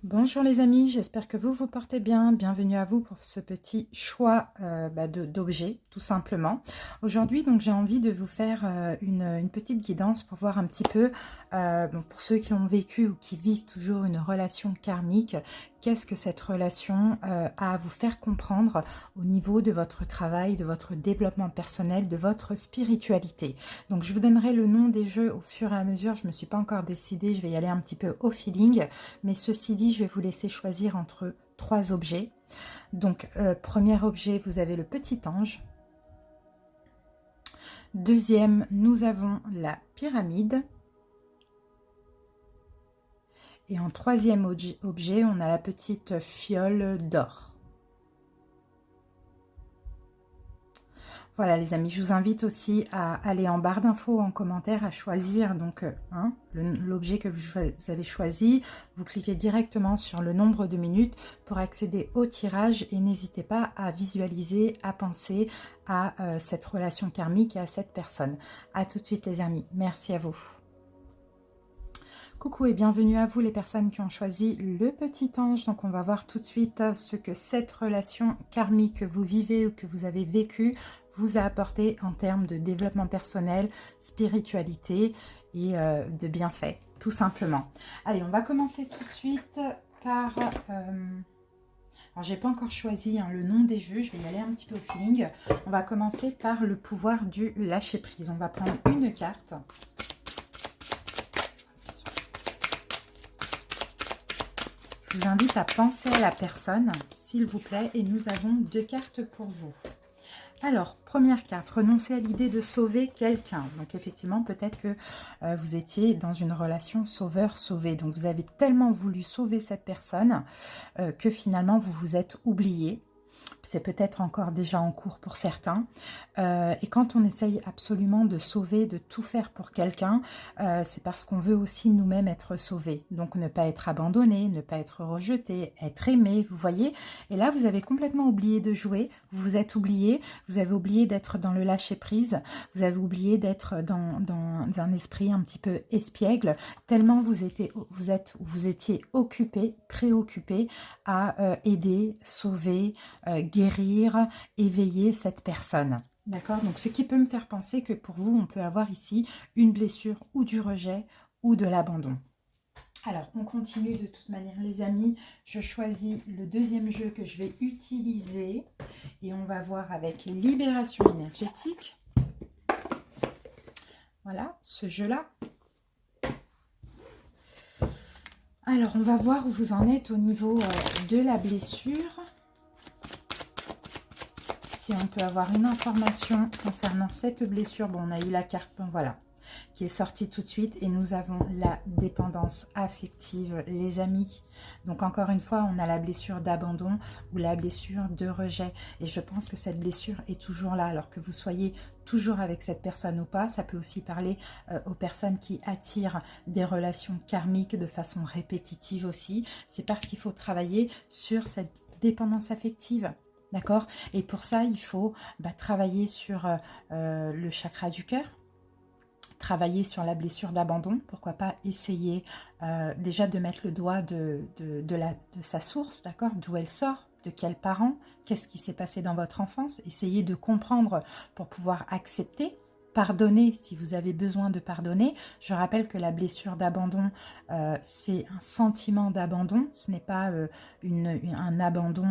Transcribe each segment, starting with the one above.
Bonjour les amis, j'espère que vous vous portez bien. Bienvenue à vous pour ce petit choix d'objets, tout simplement. Aujourd'hui, donc, j'ai envie de vous faire une petite guidance pour voir un petit peu, pour ceux qui ont vécu ou qui vivent toujours une relation karmique, qu'est-ce que cette relation a à vous faire comprendre au niveau de votre travail, de votre développement personnel, de votre spiritualité. Donc, je vous donnerai le nom des jeux au fur et à mesure. Je ne me suis pas encore décidée, je vais y aller un petit peu au feeling. Mais ceci dit, je vais vous laisser choisir entre 3 objets. Donc, premier objet, vous avez le petit ange. Deuxième, nous avons la pyramide. Et en troisième objet, on a la petite fiole d'or. Voilà les amis, je vous invite aussi à aller en barre d'infos, en commentaire, à choisir donc l'objet que vous avez choisi. Vous cliquez directement sur le nombre de minutes pour accéder au tirage et n'hésitez pas à visualiser, à penser à cette relation karmique et à cette personne. À tout de suite les amis, merci à vous. Coucou et bienvenue à vous les personnes qui ont choisi le petit ange. Donc on va voir tout de suite ce que cette relation karmique que vous vivez ou que vous avez vécue vous a apporté en termes de développement personnel, spiritualité et de bienfaits, tout simplement. Allez, on va commencer tout de suite par... Alors, j'ai pas encore choisi le nom des jeux, je vais y aller un petit peu au feeling. On va commencer par le pouvoir du lâcher-prise. On va prendre une carte. Je vous invite à penser à la personne, s'il vous plaît, et nous avons 2 cartes pour vous. Alors, première carte, renoncer à l'idée de sauver quelqu'un. Donc, effectivement, peut-être que vous étiez dans une relation sauveur-sauvé. Donc, vous avez tellement voulu sauver cette personne que finalement, vous vous êtes oublié. C'est peut-être encore déjà en cours pour certains. Et quand on essaye absolument de sauver, de tout faire pour quelqu'un, c'est parce qu'on veut aussi nous-mêmes être sauvés. Donc ne pas être abandonné, ne pas être rejeté, être aimé, vous voyez. Et là, vous avez complètement oublié de jouer, vous vous êtes oublié, vous avez oublié d'être dans le lâcher-prise, vous avez oublié d'être dans un esprit un petit peu espiègle, tellement vous étiez occupé, préoccupé à aider, sauver, guérir, éveiller cette personne. D'accord? Donc, ce qui peut me faire penser que pour vous, on peut avoir ici une blessure ou du rejet ou de l'abandon. Alors, on continue de toute manière, les amis. Je choisis le deuxième jeu que je vais utiliser et on va voir avec libération énergétique. Voilà, ce jeu-là. Alors, on va voir où vous en êtes au niveau de la blessure. Si on peut avoir une information concernant cette blessure. Bon, on a eu la carte, bon voilà, qui est sortie tout de suite. Et nous avons la dépendance affective, les amis. Donc, encore une fois, on a la blessure d'abandon ou la blessure de rejet. Et je pense que cette blessure est toujours là. Alors que vous soyez toujours avec cette personne ou pas, ça peut aussi parler aux personnes qui attirent des relations karmiques de façon répétitive aussi. C'est parce qu'il faut travailler sur cette dépendance affective. D'accord? Et pour ça, il faut travailler sur le chakra du cœur, travailler sur la blessure d'abandon. Pourquoi pas essayer déjà de mettre le doigt de sa source, d'accord? D'où elle sort, de quels parents, qu'est-ce qui s'est passé dans votre enfance. Essayez de comprendre pour pouvoir accepter. Pardonner si vous avez besoin de pardonner. Je rappelle que la blessure d'abandon, c'est un sentiment d'abandon. Ce n'est pas un abandon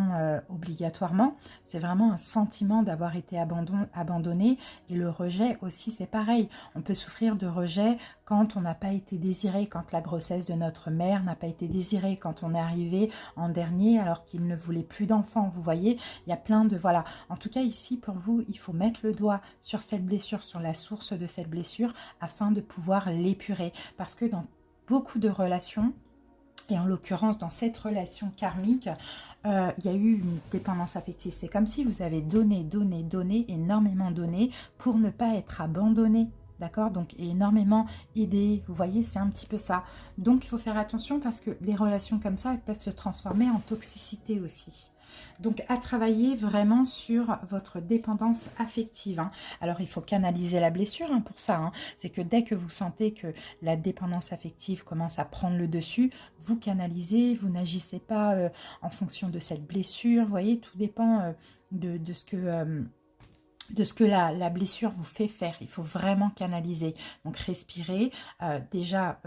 obligatoirement. C'est vraiment un sentiment d'avoir été abandonné. Et le rejet aussi, c'est pareil. On peut souffrir de rejet quand on n'a pas été désiré, quand la grossesse de notre mère n'a pas été désirée, quand on est arrivé en dernier alors qu'il ne voulait plus d'enfants. Vous voyez, il y a plein de... Voilà. En tout cas, ici, pour vous, il faut mettre le doigt sur cette blessure, sur la source de cette blessure afin de pouvoir l'épurer. Parce que dans beaucoup de relations, et en l'occurrence dans cette relation karmique, il y a eu une dépendance affective. C'est comme si vous avez donné, énormément donné pour ne pas être abandonné. D'accord? Donc énormément aidé. Vous voyez, c'est un petit peu ça. Donc il faut faire attention parce que les relations comme ça, elles peuvent se transformer en toxicité aussi. Donc, à travailler vraiment sur votre dépendance affective. Hein. Alors, il faut canaliser la blessure hein, pour ça. Hein. C'est que dès que vous sentez que la dépendance affective commence à prendre le dessus, vous canalisez, vous n'agissez pas en fonction de cette blessure. Vous voyez, tout dépend de ce que la blessure vous fait faire. Il faut vraiment canaliser. Donc, respirer. Déjà...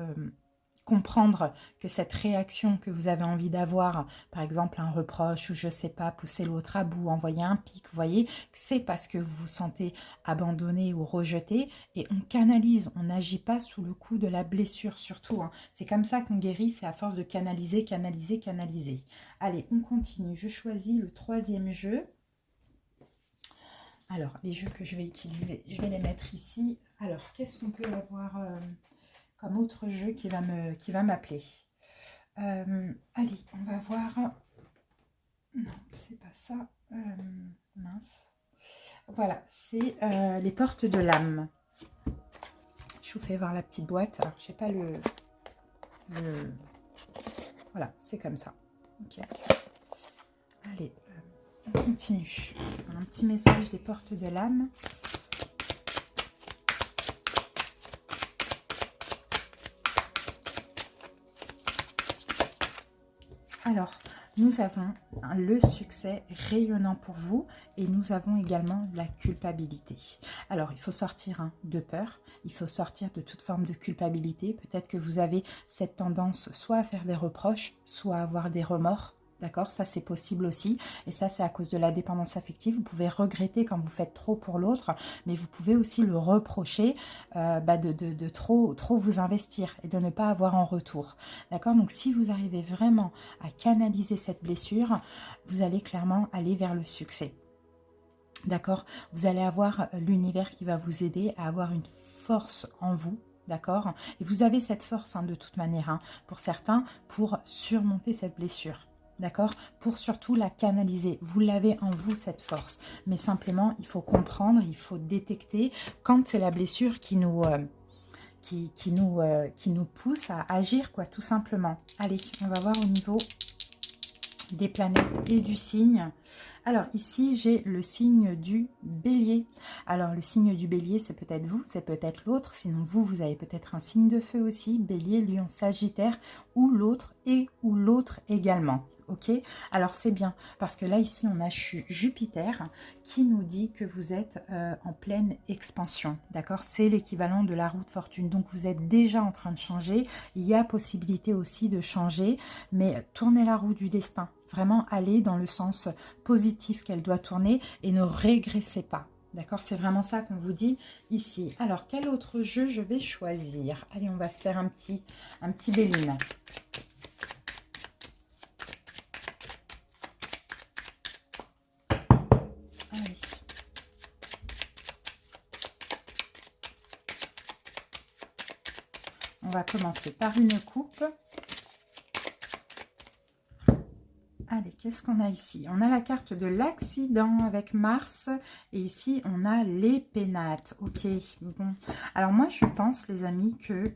comprendre que cette réaction que vous avez envie d'avoir, par exemple un reproche ou je sais pas, pousser l'autre à bout, envoyer un pic, vous voyez, c'est parce que vous vous sentez abandonné ou rejeté et on canalise, on n'agit pas sous le coup de la blessure surtout. Hein. C'est comme ça qu'on guérit, c'est à force de canaliser, canaliser, canaliser. Allez, on continue. Je choisis le 3e jeu. Alors, les jeux que je vais utiliser, je vais les mettre ici. Alors, qu'est-ce qu'on peut avoir comme autre jeu qui va m'appeler. Allez, on va voir. Non, c'est pas ça. Mince. Voilà, c'est les portes de l'âme. Je vous fais voir la petite boîte. Alors, je sais pas le... Voilà, c'est comme ça. Ok. Allez, on continue. Un petit message des portes de l'âme. Alors, nous avons le succès rayonnant pour vous et nous avons également la culpabilité. Alors, il faut sortir de peur, il faut sortir de toute forme de culpabilité. Peut-être que vous avez cette tendance soit à faire des reproches, soit à avoir des remords. D'accord, ça c'est possible aussi et ça c'est à cause de la dépendance affective. Vous pouvez regretter quand vous faites trop pour l'autre, mais vous pouvez aussi le reprocher de trop vous investir et de ne pas avoir en retour. D'accord, donc si vous arrivez vraiment à canaliser cette blessure, vous allez clairement aller vers le succès. D'accord, vous allez avoir l'univers qui va vous aider à avoir une force en vous. D'accord, et vous avez cette force de toute manière, pour certains, pour surmonter cette blessure. D'accord, pour surtout la canaliser. Vous l'avez en vous, cette force. Mais simplement, il faut comprendre, il faut détecter quand c'est la blessure qui nous pousse à agir, quoi, tout simplement. Allez, on va voir au niveau des planètes et du signe. Alors ici, j'ai le signe du bélier. Alors le signe du bélier, c'est peut-être vous, c'est peut-être l'autre. Sinon vous avez peut-être un signe de feu aussi. Bélier, lion, sagittaire ou l'autre et ou l'autre également. Ok, alors c'est bien parce que là ici on a Jupiter qui nous dit que vous êtes en pleine expansion, d'accord, c'est l'équivalent de la roue de fortune, donc vous êtes déjà en train de changer, il y a possibilité aussi de changer, mais tournez la roue du destin, vraiment allez dans le sens positif qu'elle doit tourner et ne régressez pas. D'accord, c'est vraiment ça qu'on vous dit ici. Alors, quel autre jeu je vais choisir? Allez, on va se faire un petit Béline. Allez. On va commencer par une coupe. Allez, qu'est-ce qu'on a ici? On a la carte de l'accident avec Mars. Et ici, on a les pénates. Ok, bon. Alors moi, je pense, les amis, que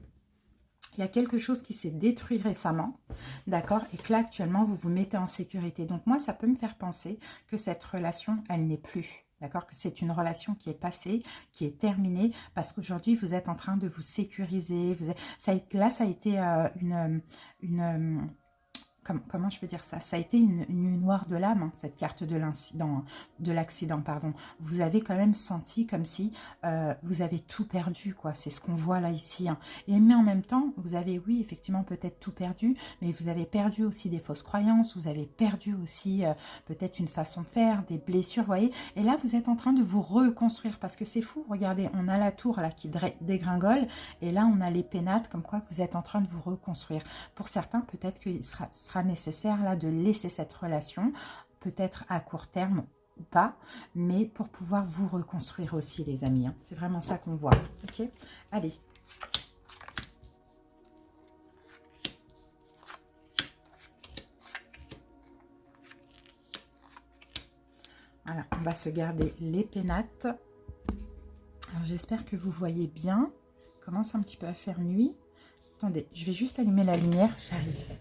il y a quelque chose qui s'est détruit récemment. D'accord? Et que là, actuellement, vous vous mettez en sécurité. Donc moi, ça peut me faire penser que cette relation, elle n'est plus. D'accord? Que c'est une relation qui est passée, qui est terminée. Parce qu'aujourd'hui, vous êtes en train de vous sécuriser. Là, ça a été comment je peux dire ça? Ça a été une nuit noire de l'âme, cette carte de l'accident, pardon. Vous avez quand même senti comme si vous avez tout perdu, quoi. C'est ce qu'on voit là, ici. Mais en même temps, vous avez, oui, effectivement, peut-être tout perdu, mais vous avez perdu aussi des fausses croyances, vous avez perdu aussi peut-être une façon de faire, des blessures, vous voyez. Et là, vous êtes en train de vous reconstruire, parce que c'est fou, regardez, on a la tour là qui dégringole, et là, on a les pénates, comme quoi vous êtes en train de vous reconstruire. Pour certains, peut-être qu'il sera nécessaire là de laisser cette relation, peut-être à court terme ou pas, mais pour pouvoir vous reconstruire aussi, les amis. C'est vraiment ça qu'on voit. Ok, allez. Voilà, on va se garder les pénates. Alors j'espère que vous voyez bien. Il commence un petit peu à faire nuit. Attendez, je vais juste allumer la lumière, j'arrive.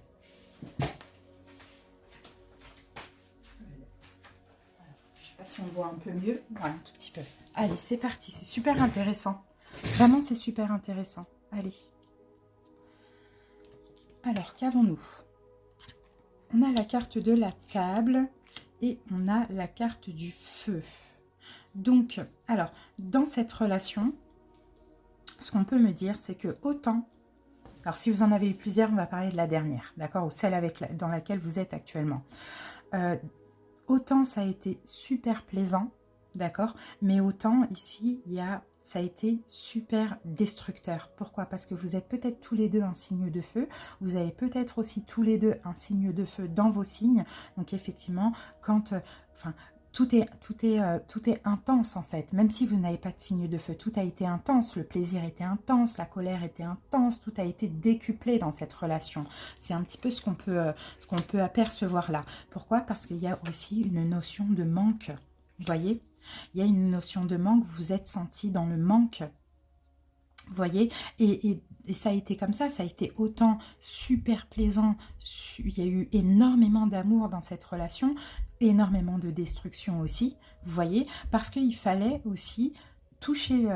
si on voit un peu mieux. Voilà, un tout petit peu. Allez, c'est parti. C'est super intéressant. Vraiment, c'est super intéressant. Allez. Alors, qu'avons-nous? On a la carte de la table et on a la carte du feu. Donc, alors, dans cette relation, ce qu'on peut me dire, c'est que autant... Alors, si vous en avez eu plusieurs, on va parler de la dernière, d'accord? Ou celle dans laquelle vous êtes actuellement. Autant ça a été super plaisant, d'accord? Mais autant ici, ça a été super destructeur. Pourquoi? Parce que vous êtes peut-être tous les deux un signe de feu. Vous avez peut-être aussi tous les deux un signe de feu dans vos signes. Donc effectivement, quand... tout est intense en fait. Même si vous n'avez pas de signe de feu, tout a été intense. Le plaisir était intense, la colère était intense. Tout a été décuplé dans cette relation. C'est un petit peu ce qu'on peut apercevoir là. Pourquoi? Parce qu'il y a aussi une notion de manque. Vous voyez? Il y a une notion de manque. Vous vous êtes senti dans le manque. Vous voyez, et ça a été comme ça a été autant super plaisant, il y a eu énormément d'amour dans cette relation, énormément de destruction aussi, vous voyez, parce qu'il fallait aussi toucher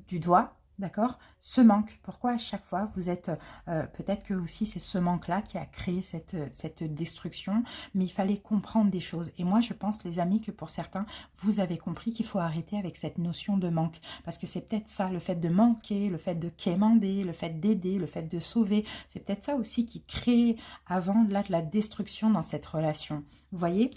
du doigt, d'accord, ce manque. Pourquoi à chaque fois vous êtes, peut-être que aussi c'est ce manque-là qui a créé cette destruction, mais il fallait comprendre des choses. Et moi je pense, les amis, que pour certains, vous avez compris qu'il faut arrêter avec cette notion de manque. Parce que c'est peut-être ça, le fait de manquer, le fait de quémander, le fait d'aider, le fait de sauver. C'est peut-être ça aussi qui crée avant là de la destruction dans cette relation. Vous voyez ?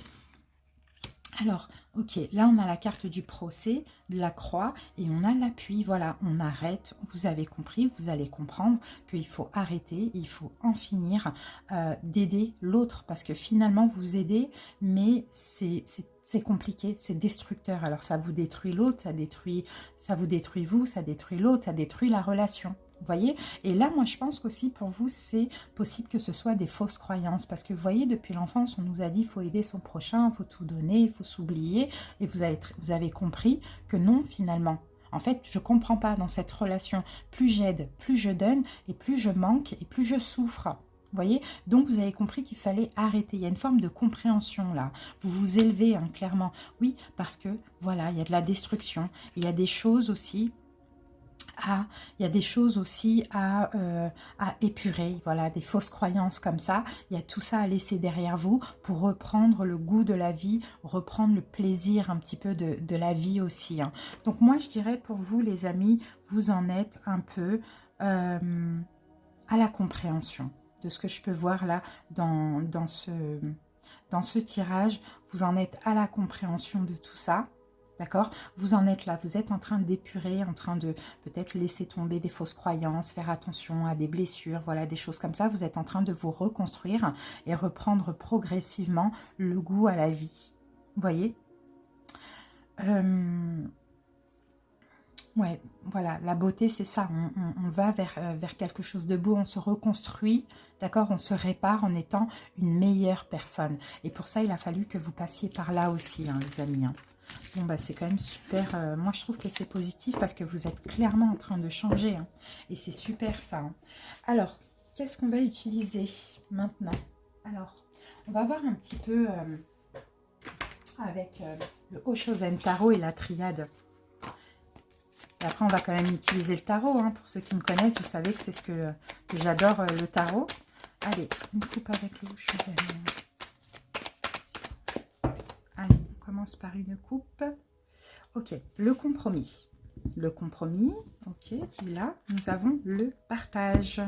Alors, ok, là on a la carte du procès, de la croix, et on a l'appui. Voilà, on arrête, vous avez compris, vous allez comprendre qu'il faut arrêter, il faut en finir d'aider l'autre, parce que finalement vous aidez, mais c'est compliqué, c'est destructeur. Alors ça vous détruit l'autre, ça vous détruit vous, ça détruit l'autre, ça détruit la relation. Vous voyez? Et là, moi, je pense qu'aussi, pour vous, c'est possible que ce soit des fausses croyances. Parce que, vous voyez, depuis l'enfance, on nous a dit, il faut aider son prochain, il faut tout donner, il faut s'oublier. Et vous avez compris que non, finalement. En fait, je ne comprends pas dans cette relation. Plus j'aide, plus je donne, et plus je manque, et plus je souffre. Vous voyez? Donc, vous avez compris qu'il fallait arrêter. Il y a une forme de compréhension, là. Vous vous élevez, hein, clairement. Oui, parce que, voilà, il y a de la destruction. Il y a des choses aussi... il y a des choses aussi à épurer, voilà, des fausses croyances comme ça. Il y a tout ça à laisser derrière vous pour reprendre le goût de la vie, reprendre le plaisir un petit peu de la vie aussi, hein. Donc moi, je dirais pour vous, les amis, vous en êtes un peu à la compréhension de ce que je peux voir là dans ce tirage. Vous en êtes à la compréhension de tout ça. D'accord? Vous en êtes là, vous êtes en train d'épurer, en train de peut-être laisser tomber des fausses croyances, faire attention à des blessures, voilà, des choses comme ça. Vous êtes en train de vous reconstruire et reprendre progressivement le goût à la vie. Vous voyez? Ouais, voilà, la beauté, c'est ça. On va vers quelque chose de beau, on se reconstruit, d'accord? On se répare en étant une meilleure personne. Et pour ça, il a fallu que vous passiez par là aussi, hein, les amis, hein. Bon, bah, c'est quand même super. Moi, je trouve que c'est positif parce que vous êtes clairement en train de changer, hein. Et c'est super, ça, hein. Alors, qu'est-ce qu'on va utiliser maintenant? Alors, on va voir un petit peu avec le Oshozen Tarot et la triade. Et après, on va quand même utiliser le tarot, hein. Pour ceux qui me connaissent, vous savez que c'est ce que j'adore, le tarot. Allez, une coupe avec le Oshozen. Allez, on commence par une coupe. Ok, le compromis. Le compromis, ok. Et là, nous avons le partage.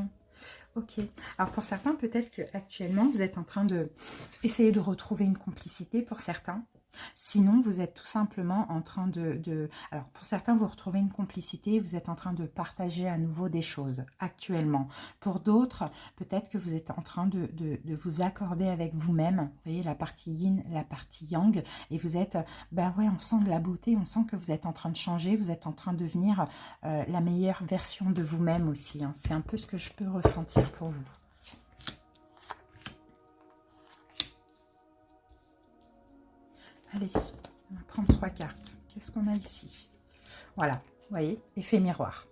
Ok. Alors, pour certains, peut-être qu'actuellement, vous êtes en train de essayer de retrouver une complicité pour certains. Sinon, vous êtes tout simplement en train Alors, pour certains, vous retrouvez une complicité, vous êtes en train de partager à nouveau des choses actuellement. Pour d'autres, peut-être que vous êtes en train de vous accorder avec vous-même. Vous voyez, la partie yin, la partie yang. Et vous êtes, ben ouais, on sent de la beauté, on sent que vous êtes en train de changer, vous êtes en train de devenir la meilleure version de vous-même aussi, hein. C'est un peu ce que je peux ressentir pour vous. Allez, on va prendre 3 cartes. Qu'est-ce qu'on a ici? Voilà, vous voyez, effet miroir.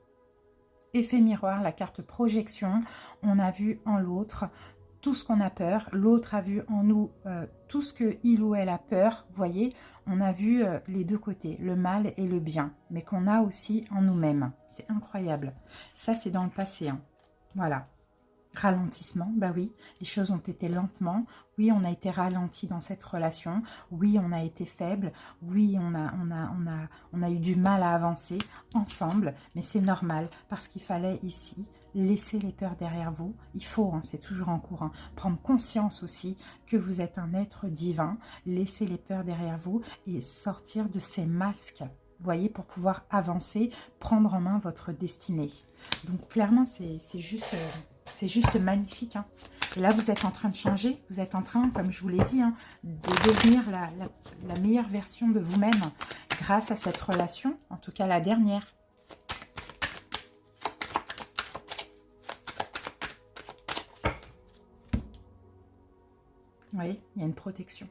Effet miroir, la carte projection, on a vu en l'autre tout ce qu'on a peur. L'autre a vu en nous tout ce que il ou elle a peur. Vous voyez, on a vu les deux côtés, le mal et le bien, mais qu'on a aussi en nous-mêmes. C'est incroyable. Ça, c'est dans le passé. Hein. Voilà. Ralentissement, bah oui, les choses ont été lentement. Oui, on a été ralenti dans cette relation. Oui, on a été faible. Oui, on a eu du mal à avancer ensemble. Mais c'est normal parce qu'il fallait ici laisser les peurs derrière vous. Il faut, hein, c'est toujours en cours, hein, prendre conscience aussi que vous êtes un être divin. Laisser les peurs derrière vous et sortir de ces masques. Vous voyez, pour pouvoir avancer, prendre en main votre destinée. Donc clairement, c'est juste... c'est juste magnifique. Hein. Et là, vous êtes en train de changer. Vous êtes en train, comme je vous l'ai dit, hein, de devenir la meilleure version de vous-même grâce à cette relation, en tout cas la dernière. Vous voyez, il y a une protection.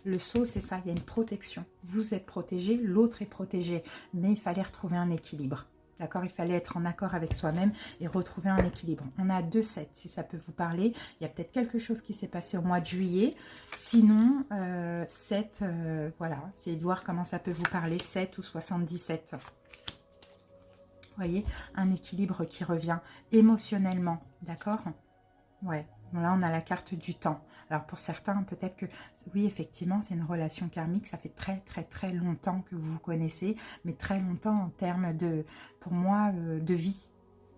Le saut, c'est ça, il y a une protection. Vous êtes protégé, l'autre est protégé. Mais il fallait retrouver un équilibre. D'accord, il fallait être en accord avec soi-même et retrouver un équilibre. On a 2-7, si ça peut vous parler. Il y a peut-être quelque chose qui s'est passé au mois de juillet. Sinon, 7, voilà, essayez de voir comment ça peut vous parler, 7 ou 77. Vous voyez, un équilibre qui revient émotionnellement, d'accord? Ouais. Là, on a la carte du temps. Alors, pour certains, peut-être que, oui, effectivement, c'est une relation karmique. Ça fait très, très, très longtemps que vous vous connaissez, mais très longtemps en termes de, pour moi, de vie.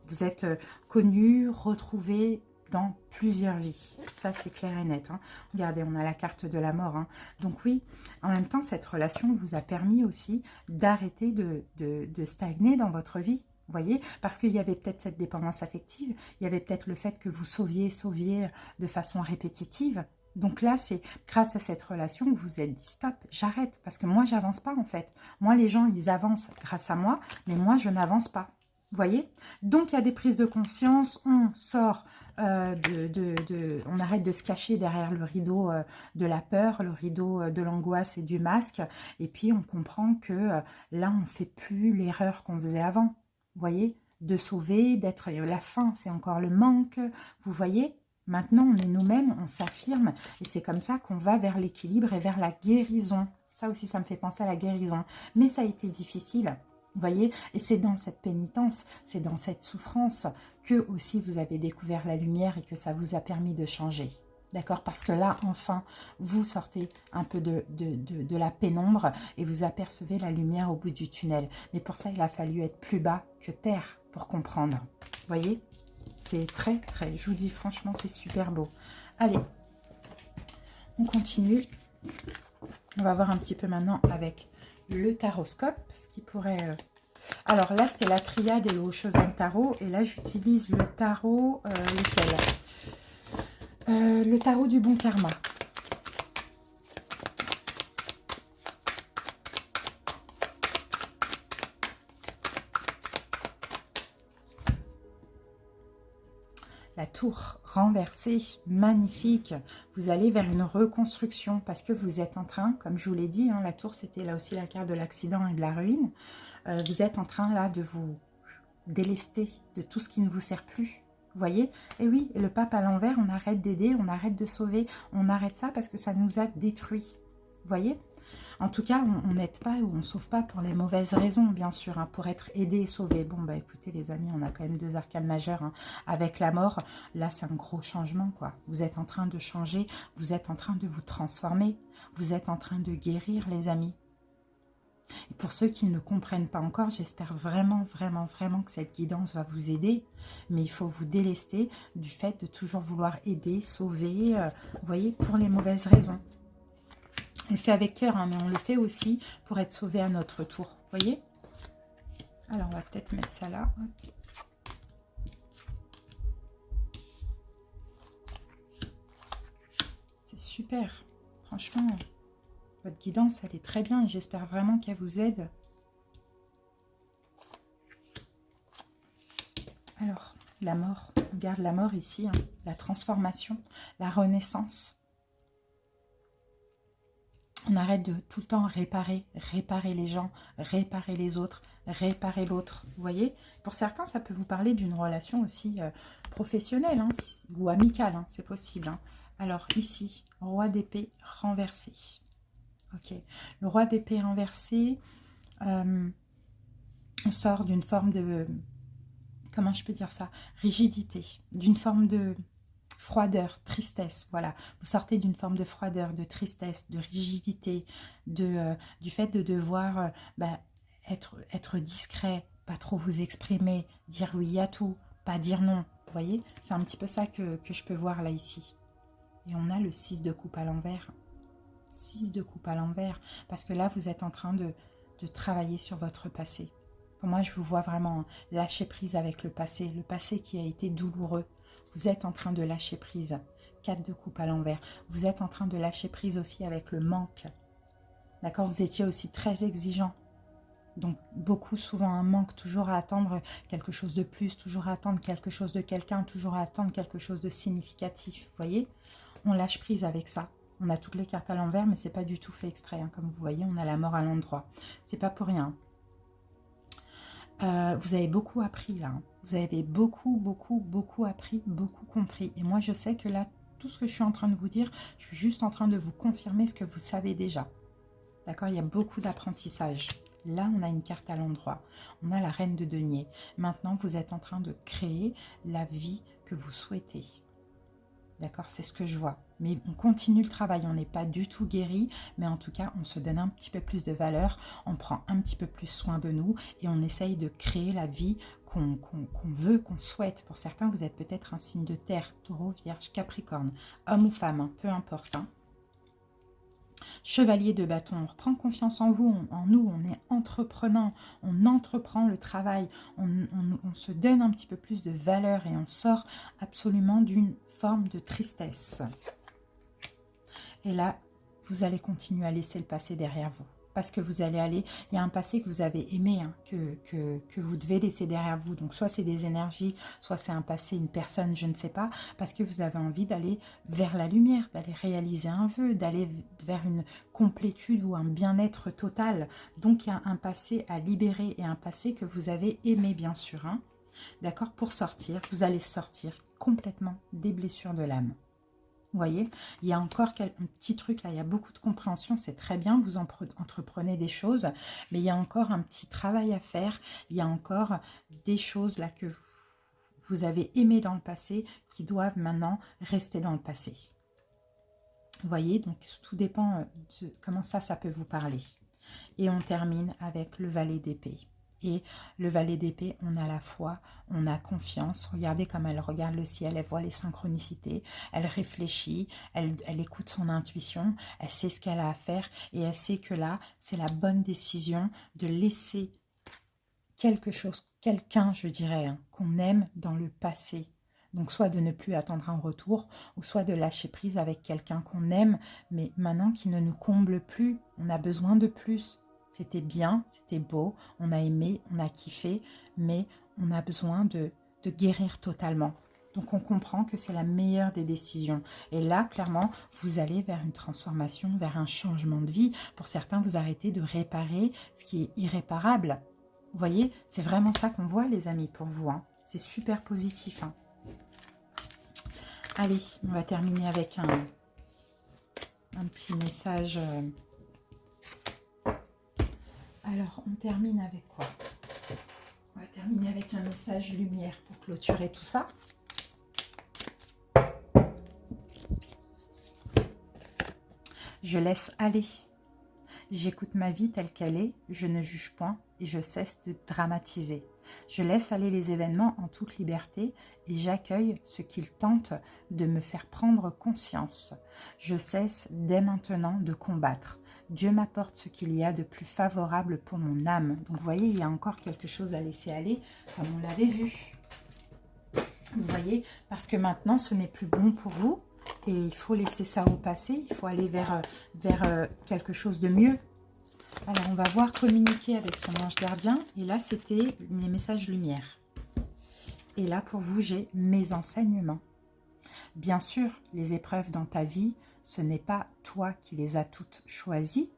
Vous êtes connus, retrouvés dans plusieurs vies. Ça, c'est clair et net. Hein. Regardez, on a la carte de la mort. Hein. Donc, oui, en même temps, cette relation vous a permis aussi d'arrêter de stagner dans votre vie. Vous voyez, parce qu'il y avait peut-être cette dépendance affective, il y avait peut-être le fait que vous sauviez de façon répétitive. Donc là, c'est grâce à cette relation que vous vous êtes dit stop, j'arrête, parce que moi, j'avance pas en fait. Moi, les gens, ils avancent grâce à moi, mais moi, je n'avance pas. Vous voyez? Donc, il y a des prises de conscience, on sort, on arrête de se cacher derrière le rideau de la peur, le rideau de l'angoisse et du masque, et puis on comprend que là, on ne fait plus l'erreur qu'on faisait avant. Vous voyez, de sauver, d'être la fin, c'est encore le manque. Vous voyez, maintenant, on est nous-mêmes, on s'affirme. Et c'est comme ça qu'on va vers l'équilibre et vers la guérison. Ça aussi, ça me fait penser à la guérison. Mais ça a été difficile, vous voyez. Et c'est dans cette pénitence, c'est dans cette souffrance que aussi vous avez découvert la lumière et que ça vous a permis de changer. D'accord? Parce que là, enfin, vous sortez un peu de la pénombre et vous apercevez la lumière au bout du tunnel. Mais pour ça, il a fallu être plus bas que terre pour comprendre. Vous voyez? C'est très, très, je vous dis franchement, c'est super beau. Allez, on continue. On va voir un petit peu maintenant avec le taroscope, ce qui pourrait... Alors là, c'était la triade et le Hoshozen Tarot. Et là, j'utilise le tarot, lequel le tarot du bon karma. La tour renversée, magnifique. Vous allez vers une reconstruction parce que vous êtes en train, comme je vous l'ai dit, hein, la tour c'était là aussi la carte de l'accident et de la ruine. Vous êtes en train là de vous délester de tout ce qui ne vous sert plus. Vous voyez? Et oui, le pape à l'envers, on arrête d'aider, on arrête de sauver, on arrête ça parce que ça nous a détruits. Vous voyez? En tout cas, on n'aide pas ou on ne sauve pas pour les mauvaises raisons, bien sûr, hein, pour être aidé et sauvé. Bon, bah écoutez les amis, on a quand même 2 arcanes majeures hein, avec la mort. Là, c'est un gros changement, quoi. Vous êtes en train de changer, vous êtes en train de vous transformer, vous êtes en train de guérir, les amis. Et pour ceux qui ne comprennent pas encore, j'espère vraiment, vraiment, vraiment que cette guidance va vous aider. Mais il faut vous délester du fait de toujours vouloir aider, sauver, vous voyez, pour les mauvaises raisons. On le fait avec cœur, hein, mais on le fait aussi pour être sauvé à notre tour. Vous voyez? Alors, on va peut-être mettre ça là. C'est super. Franchement, votre guidance, elle est très bien et j'espère vraiment qu'elle vous aide. Alors, la mort. On garde la mort ici. Hein. La transformation, la renaissance. On arrête de tout le temps réparer les gens, réparer les autres, réparer l'autre. Vous voyez, pour certains, ça peut vous parler d'une relation aussi professionnelle hein, ou amicale, hein, c'est possible. Hein. Alors ici, roi d'épée renversé. Ok, le roi d'épée renversé, on sort d'une forme de, comment je peux dire ça, rigidité, d'une forme de froideur, tristesse, voilà. Vous sortez d'une forme de froideur, de tristesse, de rigidité, du fait de devoir être discret, pas trop vous exprimer, dire oui à tout, pas dire non. Vous voyez, c'est un petit peu ça que je peux voir là, ici. Et on a le 6 de coupe à l'envers. 6 de coupe à l'envers, parce que là, vous êtes en train de travailler sur votre passé. Pour moi, je vous vois vraiment lâcher prise avec le passé qui a été douloureux. Vous êtes en train de lâcher prise. 4 de coupe à l'envers. Vous êtes en train de lâcher prise aussi avec le manque. D'accord? Vous étiez aussi très exigeant. Donc, beaucoup, souvent, un manque, toujours à attendre quelque chose de plus, toujours à attendre quelque chose de quelqu'un, toujours à attendre quelque chose de significatif. Vous voyez? On lâche prise avec ça. On a toutes les cartes à l'envers, mais c'est pas du tout fait exprès. Hein. Comme vous voyez, on a la mort à l'endroit. C'est pas pour rien. Vous avez beaucoup appris là. Hein. Vous avez beaucoup appris, beaucoup compris. Et moi, je sais que là, tout ce que je suis en train de vous dire, je suis juste en train de vous confirmer ce que vous savez déjà. D'accord? Il y a beaucoup d'apprentissage. Là, on a une carte à l'endroit. On a la reine de denier. Maintenant, vous êtes en train de créer la vie que vous souhaitez. D'accord, c'est ce que je vois. Mais on continue le travail, on n'est pas du tout guéri, mais en tout cas, on se donne un petit peu plus de valeur, on prend un petit peu plus soin de nous et on essaye de créer la vie qu'on veut, qu'on souhaite. Pour certains, vous êtes peut-être un signe de terre, taureau, vierge, capricorne, homme ou femme, hein, peu importe. Hein. Chevalier de bâton, on reprend confiance en vous, en nous, on est entreprenant, on entreprend le travail, on se donne un petit peu plus de valeur et on sort absolument d'une forme de tristesse. Et là, vous allez continuer à laisser le passé derrière vous. Parce que vous allez aller, il y a un passé que vous avez aimé, hein, que vous devez laisser derrière vous. Donc soit c'est des énergies, soit c'est un passé, une personne, je ne sais pas. Parce que vous avez envie d'aller vers la lumière, d'aller réaliser un vœu, d'aller vers une complétude ou un bien-être total. Donc il y a un passé à libérer et un passé que vous avez aimé bien sûr. Hein. D'accord? Pour sortir, vous allez sortir complètement des blessures de l'âme. Vous voyez, il y a encore un petit truc là, il y a beaucoup de compréhension, c'est très bien, vous entreprenez des choses, mais il y a encore un petit travail à faire, il y a encore des choses là que vous avez aimées dans le passé qui doivent maintenant rester dans le passé. Vous voyez, donc tout dépend de comment ça peut vous parler. Et on termine avec le valet d'épée. Et le valet d'épée, on a la foi, on a confiance. Regardez comme elle regarde le ciel, elle voit les synchronicités, elle réfléchit, elle écoute son intuition, elle sait ce qu'elle a à faire et elle sait que là, c'est la bonne décision de laisser quelque chose, quelqu'un, je dirais, hein, qu'on aime dans le passé. Donc, soit de ne plus attendre un retour, ou soit de lâcher prise avec quelqu'un qu'on aime, mais maintenant qui ne nous comble plus, on a besoin de plus. C'était bien, c'était beau, on a aimé, on a kiffé, mais on a besoin de guérir totalement. Donc, on comprend que c'est la meilleure des décisions. Et là, clairement, vous allez vers une transformation, vers un changement de vie. Pour certains, vous arrêtez de réparer ce qui est irréparable. Vous voyez, c'est vraiment ça qu'on voit, les amis, pour vous. Hein. C'est super positif. Hein. Allez, on va terminer avec un petit message. Alors, on termine avec quoi? On va terminer avec un message lumière pour clôturer tout ça. Je laisse aller. J'écoute ma vie telle qu'elle est, je ne juge point et je cesse de dramatiser. Je laisse aller les événements en toute liberté et j'accueille ce qu'ils tentent de me faire prendre conscience. Je cesse dès maintenant de combattre. Dieu m'apporte ce qu'il y a de plus favorable pour mon âme. Donc vous voyez, il y a encore quelque chose à laisser aller, comme on l'avait vu. Vous voyez, parce que maintenant ce n'est plus bon pour vous. Et il faut laisser ça au passé, il faut aller vers quelque chose de mieux. Alors, on va voir communiquer avec son ange gardien. Et là, c'était mes messages lumière. Et là, pour vous, j'ai mes enseignements. Bien sûr, les épreuves dans ta vie, ce n'est pas toi qui les as toutes choisies.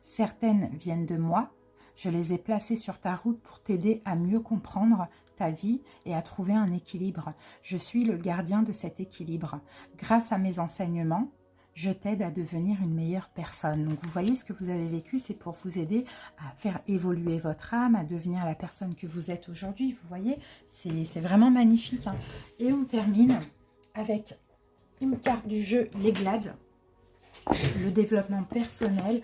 Certaines viennent de moi, Je les ai placés sur ta route pour t'aider à mieux comprendre ta vie et à trouver un équilibre. Je suis le gardien de cet équilibre. Grâce à mes enseignements, je t'aide à devenir une meilleure personne. Donc, vous voyez, ce que vous avez vécu, c'est pour vous aider à faire évoluer votre âme, à devenir la personne que vous êtes aujourd'hui. Vous voyez, c'est vraiment magnifique, hein. Et on termine avec une carte du jeu, les Glades, le développement personnel.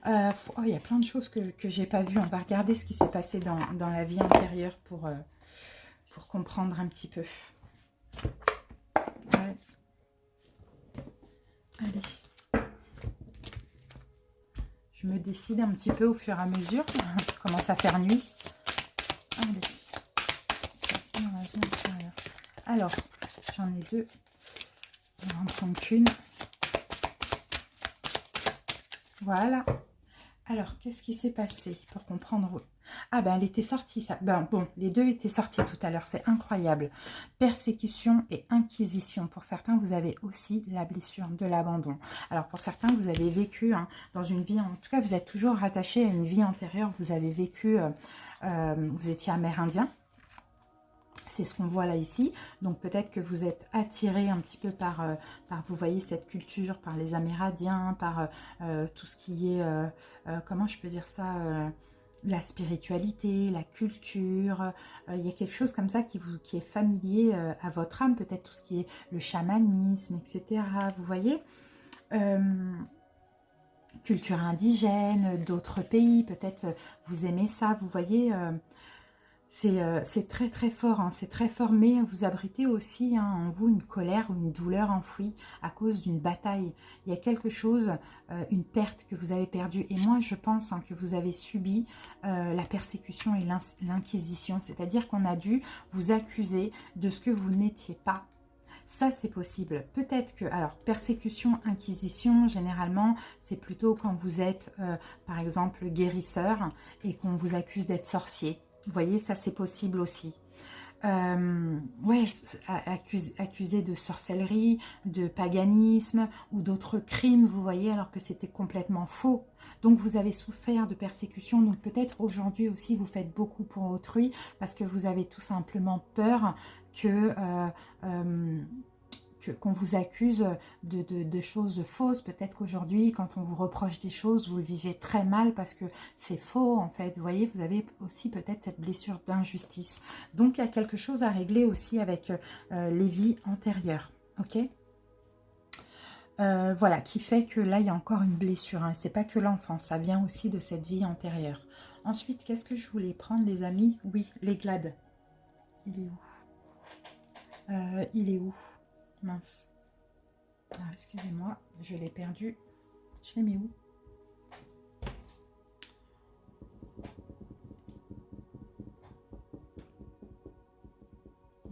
Oh, il y a plein de choses que je n'ai pas vues. On va regarder ce qui s'est passé dans la vie antérieure pour comprendre un petit peu. Ouais. Allez. Je me décide un petit peu au fur et à mesure. Il commence à faire nuit. Allez. Alors, j'en ai deux. On va en prendre qu'une. Voilà. Alors, qu'est-ce qui s'est passé pour comprendre? Ah ben, elle était sortie, ça. Ben, bon, les deux étaient sortis tout à l'heure, c'est incroyable. Persécution et inquisition. Pour certains, vous avez aussi la blessure de l'abandon. Alors, pour certains, vous avez vécu dans une vie, en tout cas, vous êtes toujours rattaché à une vie antérieure. Vous avez vécu, vous étiez amérindien. C'est ce qu'on voit là ici. Donc peut-être que vous êtes attiré un petit peu par vous voyez, cette culture, par les Amérindiens, par tout ce qui est, comment je peux dire ça, la spiritualité, la culture. Il y a quelque chose comme ça qui est familier à votre âme, peut-être tout ce qui est le chamanisme, etc. Vous voyez, culture indigène, d'autres pays, peut-être vous aimez ça, vous voyez. C'est très très fort, hein, c'est très fort, mais vous abritez aussi en vous une colère ou une douleur enfouie à cause d'une bataille. Il y a quelque chose, une perte que vous avez perdue. Et moi, je pense que vous avez subi la persécution et l'inquisition, c'est-à-dire qu'on a dû vous accuser de ce que vous n'étiez pas. Ça, c'est possible. Peut-être que, alors, persécution, inquisition, généralement, c'est plutôt quand vous êtes, par exemple, guérisseur et qu'on vous accuse d'être sorcier. Vous voyez, ça c'est possible aussi. Ouais, accusé de sorcellerie, de paganisme ou d'autres crimes, vous voyez, alors que c'était complètement faux. Donc vous avez souffert de persécution, donc peut-être aujourd'hui aussi vous faites beaucoup pour autrui parce que vous avez tout simplement peur que... qu'on vous accuse de choses fausses. Peut-être qu'aujourd'hui, quand on vous reproche des choses, vous le vivez très mal parce que c'est faux, en fait. Vous voyez, vous avez aussi peut-être cette blessure d'injustice. Donc, il y a quelque chose à régler aussi avec les vies antérieures. Ok ? Voilà, qui fait que là, il y a encore une blessure. Hein. C'est pas que l'enfance, ça vient aussi de cette vie antérieure. Ensuite, qu'est-ce que je voulais prendre, les amis? Oui, les Glades. Il est où? Il est où? Mince. Ah, excusez-moi, je l'ai perdu. Je l'ai mis où?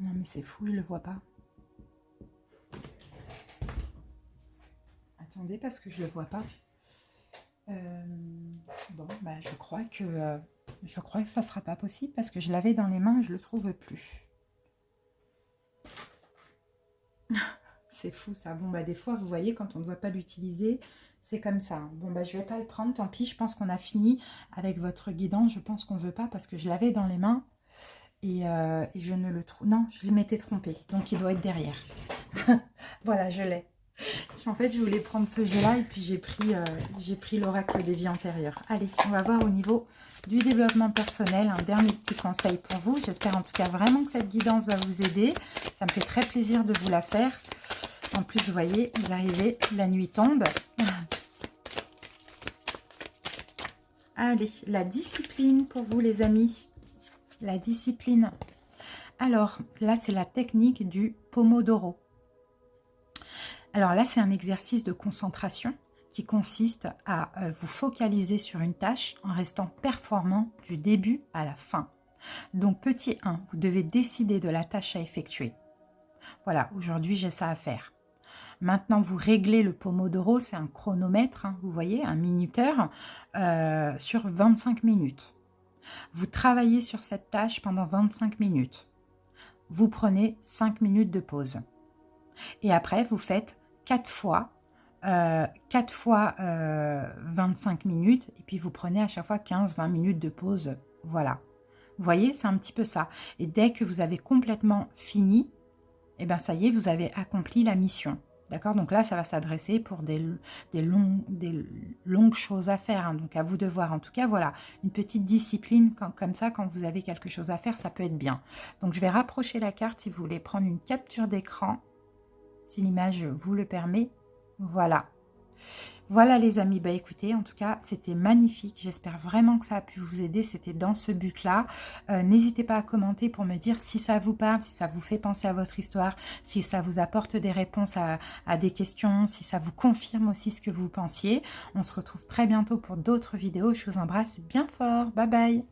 Non mais c'est fou, je le vois pas. Attendez, parce que je le vois pas. Bon, bah je crois que ça sera pas possible parce que je l'avais dans les mains, je le trouve plus. C'est fou ça. Bon bah des fois vous voyez quand on ne doit pas l'utiliser, c'est comme ça. Bon bah je vais pas le prendre, tant pis, je pense qu'on a fini avec votre guidance. Je pense qu'on veut pas parce que je l'avais dans les mains et je ne le trouve. Non, je m'étais trompée, donc il doit être derrière. Voilà, je l'ai. En fait je voulais prendre ce jeu là et puis j'ai pris l'oracle des vies antérieures. Allez, on va voir au niveau du développement personnel, un dernier petit conseil pour vous. J'espère en tout cas vraiment que cette guidance va vous aider. Ça me fait très plaisir de vous la faire. En plus, vous voyez, vous arrivez, la nuit tombe. Allez, la discipline pour vous, les amis. La discipline. Alors, là, c'est la technique du Pomodoro. Alors là, c'est un exercice de concentration qui consiste à vous focaliser sur une tâche en restant performant du début à la fin. Donc, petit 1, vous devez décider de la tâche à effectuer. Voilà, aujourd'hui, j'ai ça à faire. Maintenant, vous réglez le Pomodoro, c'est un chronomètre, hein, vous voyez, un minuteur sur 25 minutes. Vous travaillez sur cette tâche pendant 25 minutes. Vous prenez 5 minutes de pause. Et après, vous faites 4 fois 4 fois 25 minutes. Et puis, vous prenez à chaque fois 15-20 minutes de pause. Voilà. Vous voyez, c'est un petit peu ça. Et dès que vous avez complètement fini, et bien ça y est, vous avez accompli la mission. D'accord? Donc là, ça va s'adresser pour des longues choses à faire. Hein. Donc à vous de voir. En tout cas, voilà, une petite discipline comme ça, quand vous avez quelque chose à faire, ça peut être bien. Donc je vais rapprocher la carte si vous voulez prendre une capture d'écran, si l'image vous le permet. Voilà. Voilà les amis, bah écoutez, en tout cas, c'était magnifique. J'espère vraiment que ça a pu vous aider. C'était dans ce but-là. N'hésitez pas à commenter pour me dire si ça vous parle, si ça vous fait penser à votre histoire, si ça vous apporte des réponses à des questions, si ça vous confirme aussi ce que vous pensiez. On se retrouve très bientôt pour d'autres vidéos. Je vous embrasse bien fort. Bye bye.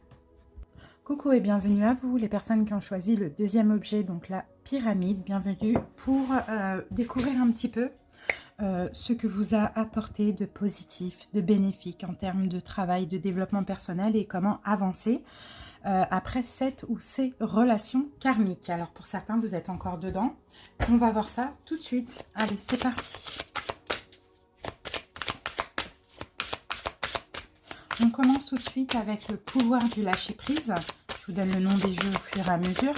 Coucou et bienvenue à vous, les personnes qui ont choisi le deuxième objet, donc la pyramide. Bienvenue pour découvrir un petit peu ce que vous a apporté de positif, de bénéfique en termes de travail, de développement personnel et comment avancer après cette ou ces relations karmiques. Alors pour certains, vous êtes encore dedans. On va voir ça tout de suite. Allez, c'est parti. On commence tout de suite avec le pouvoir du lâcher-prise. Je vous donne le nom des jeux au fur et à mesure.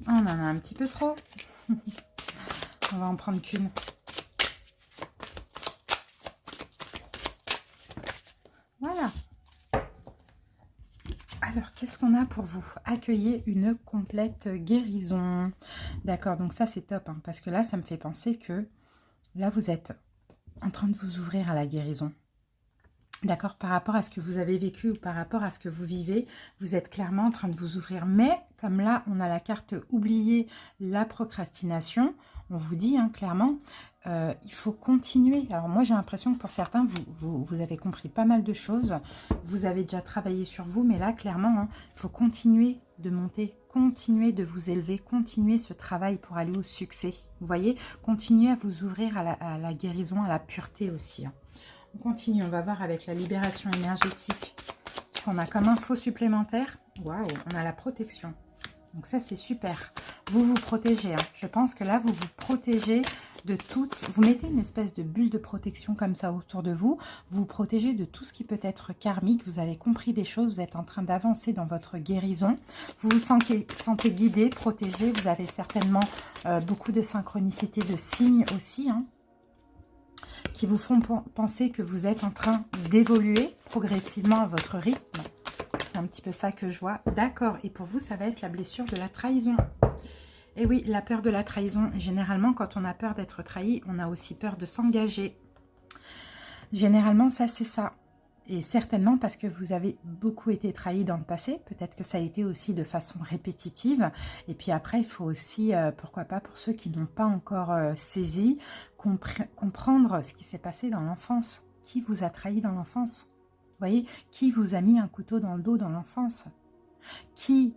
On en a un petit peu trop. On va en prendre qu'une. Voilà. Alors, qu'est-ce qu'on a pour vous? Accueillir une complète guérison. D'accord, donc ça c'est top, hein, parce que là, ça me fait penser que là, vous êtes en train de vous ouvrir à la guérison. D'accord, par rapport à ce que vous avez vécu ou par rapport à ce que vous vivez, vous êtes clairement en train de vous ouvrir. Mais comme là, on a la carte oublier la procrastination, on vous dit hein, clairement, il faut continuer. Alors moi, j'ai l'impression que pour certains, vous avez compris pas mal de choses. Vous avez déjà travaillé sur vous, mais là, clairement, hein, il faut continuer de monter, continuer de vous élever, continuer ce travail pour aller au succès. Vous voyez, continuer à vous ouvrir à la guérison, à la pureté aussi. Hein. On continue, on va voir avec la libération énergétique ce qu'on a comme info supplémentaire. Waouh, on a la protection. Donc ça, c'est super. Vous vous protégez. Hein. Je pense que là, vous vous protégez de tout. Vous mettez une espèce de bulle de protection comme ça autour de vous. Vous vous protégez de tout ce qui peut être karmique. Vous avez compris des choses. Vous êtes en train d'avancer dans votre guérison. Vous vous sentez guidé, protégé. Vous avez certainement beaucoup de synchronicité, de signes aussi, hein, qui vous font penser que vous êtes en train d'évoluer progressivement à votre rythme. C'est un petit peu ça que je vois. D'accord. Et pour vous, ça va être la blessure de la trahison. Et oui, la peur de la trahison. Généralement, quand on a peur d'être trahi, on a aussi peur de s'engager. Généralement, ça, c'est ça. Et certainement parce que vous avez beaucoup été trahi dans le passé. Peut-être que ça a été aussi de façon répétitive. Et puis après, il faut aussi, pourquoi pas, pour ceux qui n'ont pas encore saisi, comprendre ce qui s'est passé dans l'enfance. Qui vous a trahi dans l'enfance? Vous voyez, qui vous a mis un couteau dans le dos dans l'enfance? Qui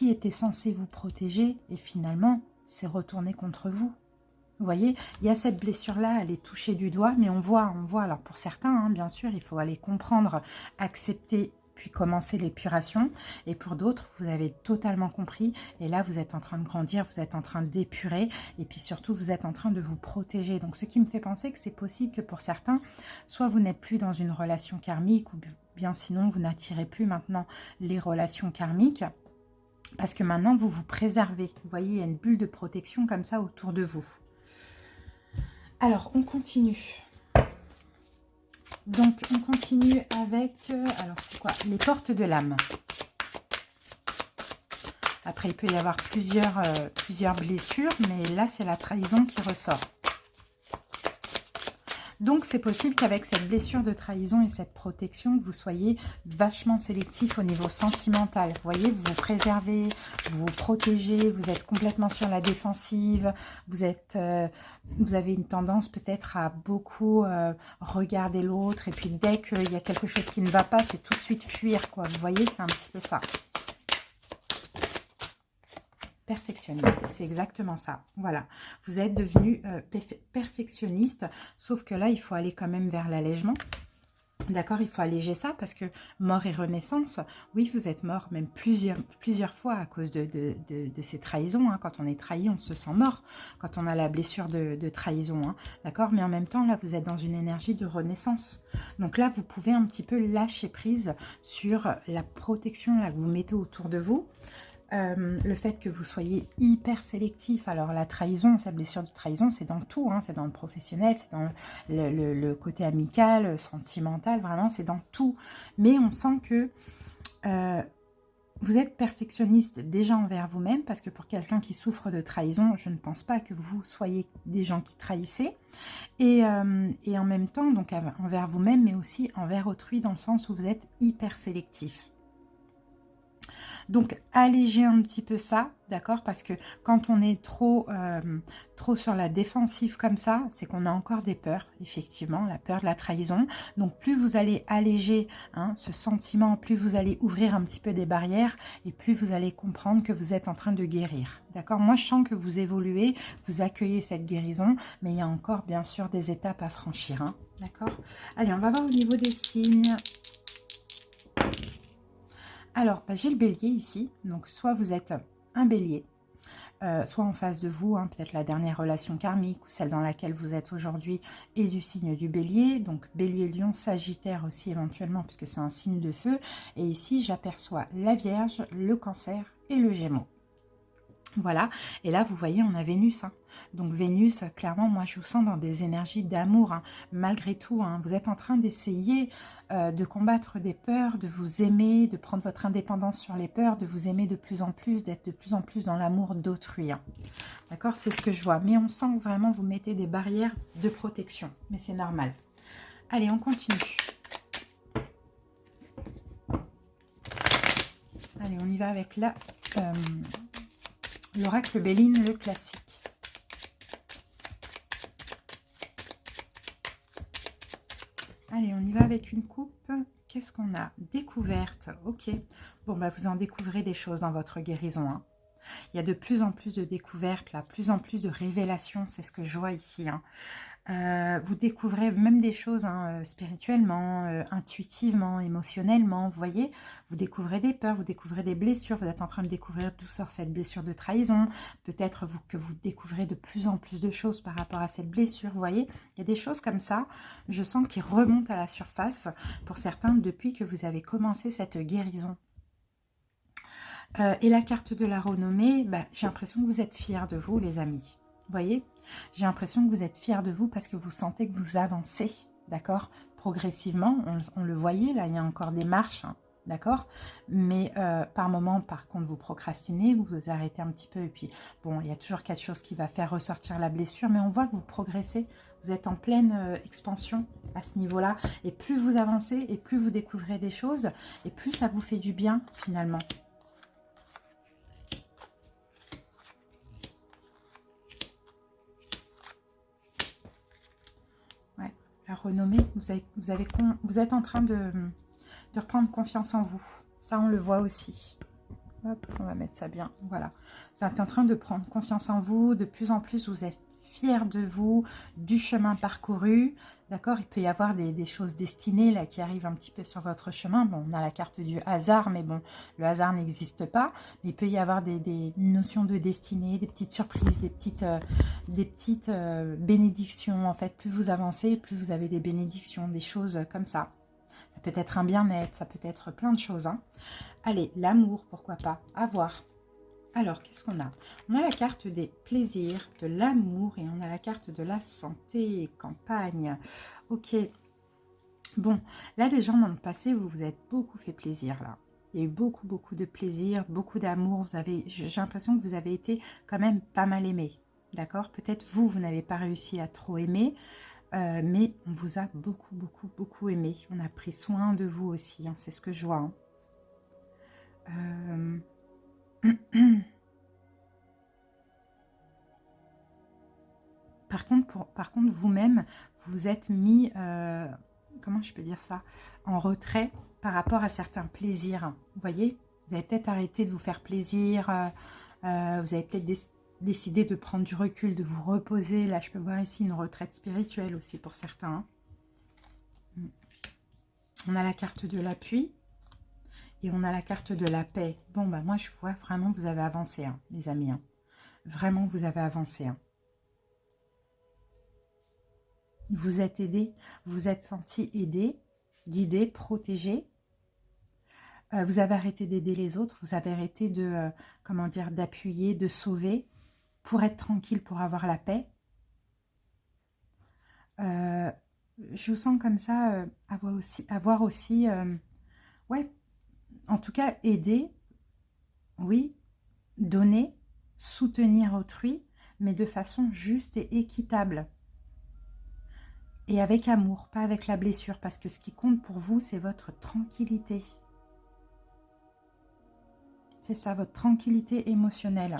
était censé vous protéger et finalement s'est retourné contre vous? Vous voyez, il y a cette blessure-là, elle est touchée du doigt, mais on voit. Alors pour certains, hein, bien sûr, il faut aller comprendre, accepter, puis commencer l'épuration. Et pour d'autres, vous avez totalement compris. Et là, vous êtes en train de grandir, vous êtes en train d'épurer. Et puis surtout, vous êtes en train de vous protéger. Donc ce qui me fait penser que c'est possible que pour certains, soit vous n'êtes plus dans une relation karmique, ou bien sinon, vous n'attirez plus maintenant les relations karmiques. Parce que maintenant, vous vous préservez. Vous voyez, il y a une bulle de protection comme ça autour de vous. Alors, on continue. Donc, on continue avec, alors c'est quoi? Les portes de l'âme. Après, il peut y avoir plusieurs blessures, mais là, c'est la trahison qui ressort. Donc, c'est possible qu'avec cette blessure de trahison et cette protection, que vous soyez vachement sélectif au niveau sentimental. Vous voyez, vous vous préservez, vous vous protégez, vous êtes complètement sur la défensive. Vous avez une tendance peut-être à beaucoup regarder l'autre. Et puis, dès qu'il y a quelque chose qui ne va pas, c'est tout de suite fuir, quoi. Vous voyez, c'est un petit peu ça. Perfectionniste, c'est exactement ça. Voilà, vous êtes devenu perfectionniste, sauf que là, il faut aller quand même vers l'allègement. D'accord, il faut alléger ça parce que mort et renaissance, oui, vous êtes mort même plusieurs fois à cause de ces trahisons. Hein. Quand on est trahi, on se sent mort quand on a la blessure de trahison. Hein. D'accord, mais en même temps, là, vous êtes dans une énergie de renaissance. Donc là, vous pouvez un petit peu lâcher prise sur la protection là, que vous mettez autour de vous. Le fait que vous soyez hyper sélectif. Alors la trahison, sa blessure de trahison, c'est dans tout, hein, c'est dans le professionnel, c'est dans le côté amical, sentimental, vraiment c'est dans tout. Mais on sent que vous êtes perfectionniste déjà envers vous-même, parce que pour quelqu'un qui souffre de trahison, je ne pense pas que vous soyez des gens qui trahissez. Et en même temps, donc envers vous-même, mais aussi envers autrui, dans le sens où vous êtes hyper sélectif. Donc, allégez un petit peu ça, d'accord? Parce que quand on est trop sur la défensive comme ça, c'est qu'on a encore des peurs, effectivement, la peur de la trahison. Donc, plus vous allez alléger ce sentiment, plus vous allez ouvrir un petit peu des barrières et plus vous allez comprendre que vous êtes en train de guérir, d'accord? Moi, je sens que vous évoluez, vous accueillez cette guérison, mais il y a encore, bien sûr, des étapes à franchir, hein, d'accord? Allez, on va voir au niveau des signes. Alors, j'ai le bélier ici, donc soit vous êtes un bélier, soit en face de vous, hein, peut-être la dernière relation karmique ou celle dans laquelle vous êtes aujourd'hui est du signe du bélier, donc bélier, lion, sagittaire aussi éventuellement puisque c'est un signe de feu, et ici j'aperçois la vierge, le cancer et le gémeaux. Voilà, et là vous voyez on a Vénus, hein. Donc Vénus, clairement moi je vous sens dans des énergies d'amour, hein. Malgré tout, hein, vous êtes en train d'essayer de combattre des peurs, de vous aimer, de prendre votre indépendance sur les peurs, de vous aimer de plus en plus, d'être de plus en plus dans l'amour d'autrui, hein. D'accord, c'est ce que je vois, mais on sent que vraiment vous mettez des barrières de protection, mais c'est normal. Allez, on continue. Allez, on y va avec la... l'oracle Béline, le classique. Allez, on y va avec une coupe. Qu'est-ce qu'on a? Découverte. Ok. Bon, bah, vous en découvrez des choses dans votre guérison, hein. Il y a de plus en plus de découvertes, là, plus en plus de révélations. C'est ce que je vois ici, hein. Vous découvrez même des choses, hein, spirituellement, intuitivement, émotionnellement, vous voyez, vous découvrez des peurs, vous découvrez des blessures, vous êtes en train de découvrir d'où sort cette blessure de trahison, peut-être que vous découvrez de plus en plus de choses par rapport à cette blessure, vous voyez, il y a des choses comme ça, je sens qui remontent à la surface, pour certains, depuis que vous avez commencé cette guérison. Et la carte de la renommée, bah, j'ai l'impression que vous êtes fiers de vous, les amis. Vous voyez, j'ai l'impression que vous êtes fiers de vous parce que vous sentez que vous avancez, d'accord? Progressivement, on le voyait, là, il y a encore des marches, hein, d'accord? Mais par moment, par contre, vous procrastinez, vous vous arrêtez un petit peu, et puis, bon, il y a toujours quelque chose qui va faire ressortir la blessure, mais on voit que vous progressez, vous êtes en pleine expansion à ce niveau-là, et plus vous avancez, et plus vous découvrez des choses, et plus ça vous fait du bien, finalement. La renommée, vous êtes en train de reprendre confiance en vous. Ça, on le voit aussi. Hop, on va mettre ça bien. Voilà. Vous êtes en train de prendre confiance en vous. De plus en plus, vous êtes fiers de vous, du chemin parcouru. D'accord? Il peut y avoir des choses destinées là qui arrivent un petit peu sur votre chemin. Bon, on a la carte du hasard, mais bon, le hasard n'existe pas. Mais il peut y avoir des notions de destinée, des petites surprises, des petites bénédictions. En fait, plus vous avancez, plus vous avez des bénédictions, des choses comme ça. Ça peut être un bien-être, ça peut être plein de choses, hein. Allez, l'amour, pourquoi pas, à voir. Alors, qu'est-ce qu'on a? On a la carte des plaisirs, de l'amour, et on a la carte de la santé, campagne. Ok. Bon, là, les gens dans le passé, vous vous êtes beaucoup fait plaisir, là. Il y a eu beaucoup, beaucoup de plaisir, beaucoup d'amour. J'ai l'impression que vous avez été quand même pas mal aimé. D'accord? Peut-être vous n'avez pas réussi à trop aimer, mais on vous a beaucoup, beaucoup, beaucoup aimé. On a pris soin de vous aussi, hein, c'est ce que je vois, hein. Par contre, vous-même, vous êtes mis, comment je peux dire ça, en retrait par rapport à certains plaisirs. Vous voyez, vous avez peut-être arrêté de vous faire plaisir, vous avez peut-être décidé de prendre du recul, de vous reposer. Là, je peux voir ici une retraite spirituelle aussi pour certains. On a la carte de l'appui et on a la carte de la paix. Bon, bah moi, je vois vraiment que vous avez avancé, hein, les amis. Hein. Vraiment, vous avez avancé. Hein. Vous êtes aidé, vous êtes senti aidé, guidé, protégé. Vous avez arrêté d'aider les autres, vous avez arrêté de, comment dire, d'appuyer, de sauver, pour être tranquille, pour avoir la paix. Je vous sens comme ça, avoir aussi ouais, en tout cas, aider, oui, donner, soutenir autrui, mais de façon juste et équitable. Et avec amour, pas avec la blessure, parce que ce qui compte pour vous, c'est votre tranquillité. C'est ça, votre tranquillité émotionnelle.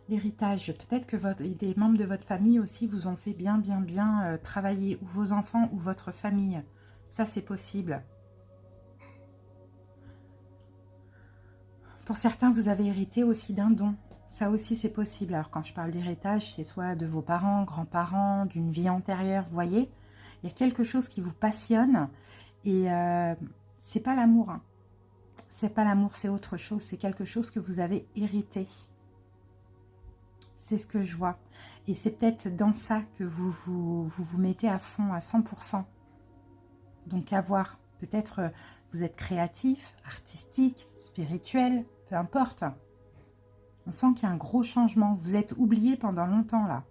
L'héritage, peut-être que des membres de votre famille aussi vous ont fait bien travailler, ou vos enfants, ou votre famille. Ça, c'est possible. Pour certains, vous avez hérité aussi d'un don. Ça aussi, c'est possible. Alors, quand je parle d'héritage, c'est soit de vos parents, grands-parents, d'une vie antérieure, vous voyez. Il y a quelque chose qui vous passionne et c'est pas l'amour. Hein. C'est pas l'amour, c'est autre chose. C'est quelque chose que vous avez hérité. C'est ce que je vois. Et c'est peut-être dans ça que vous mettez à fond, à 100%. Donc, à voir. Peut-être vous êtes créatif, artistique, spirituel, peu importe. On sent qu'il y a un gros changement. Vous êtes oublié pendant longtemps, là.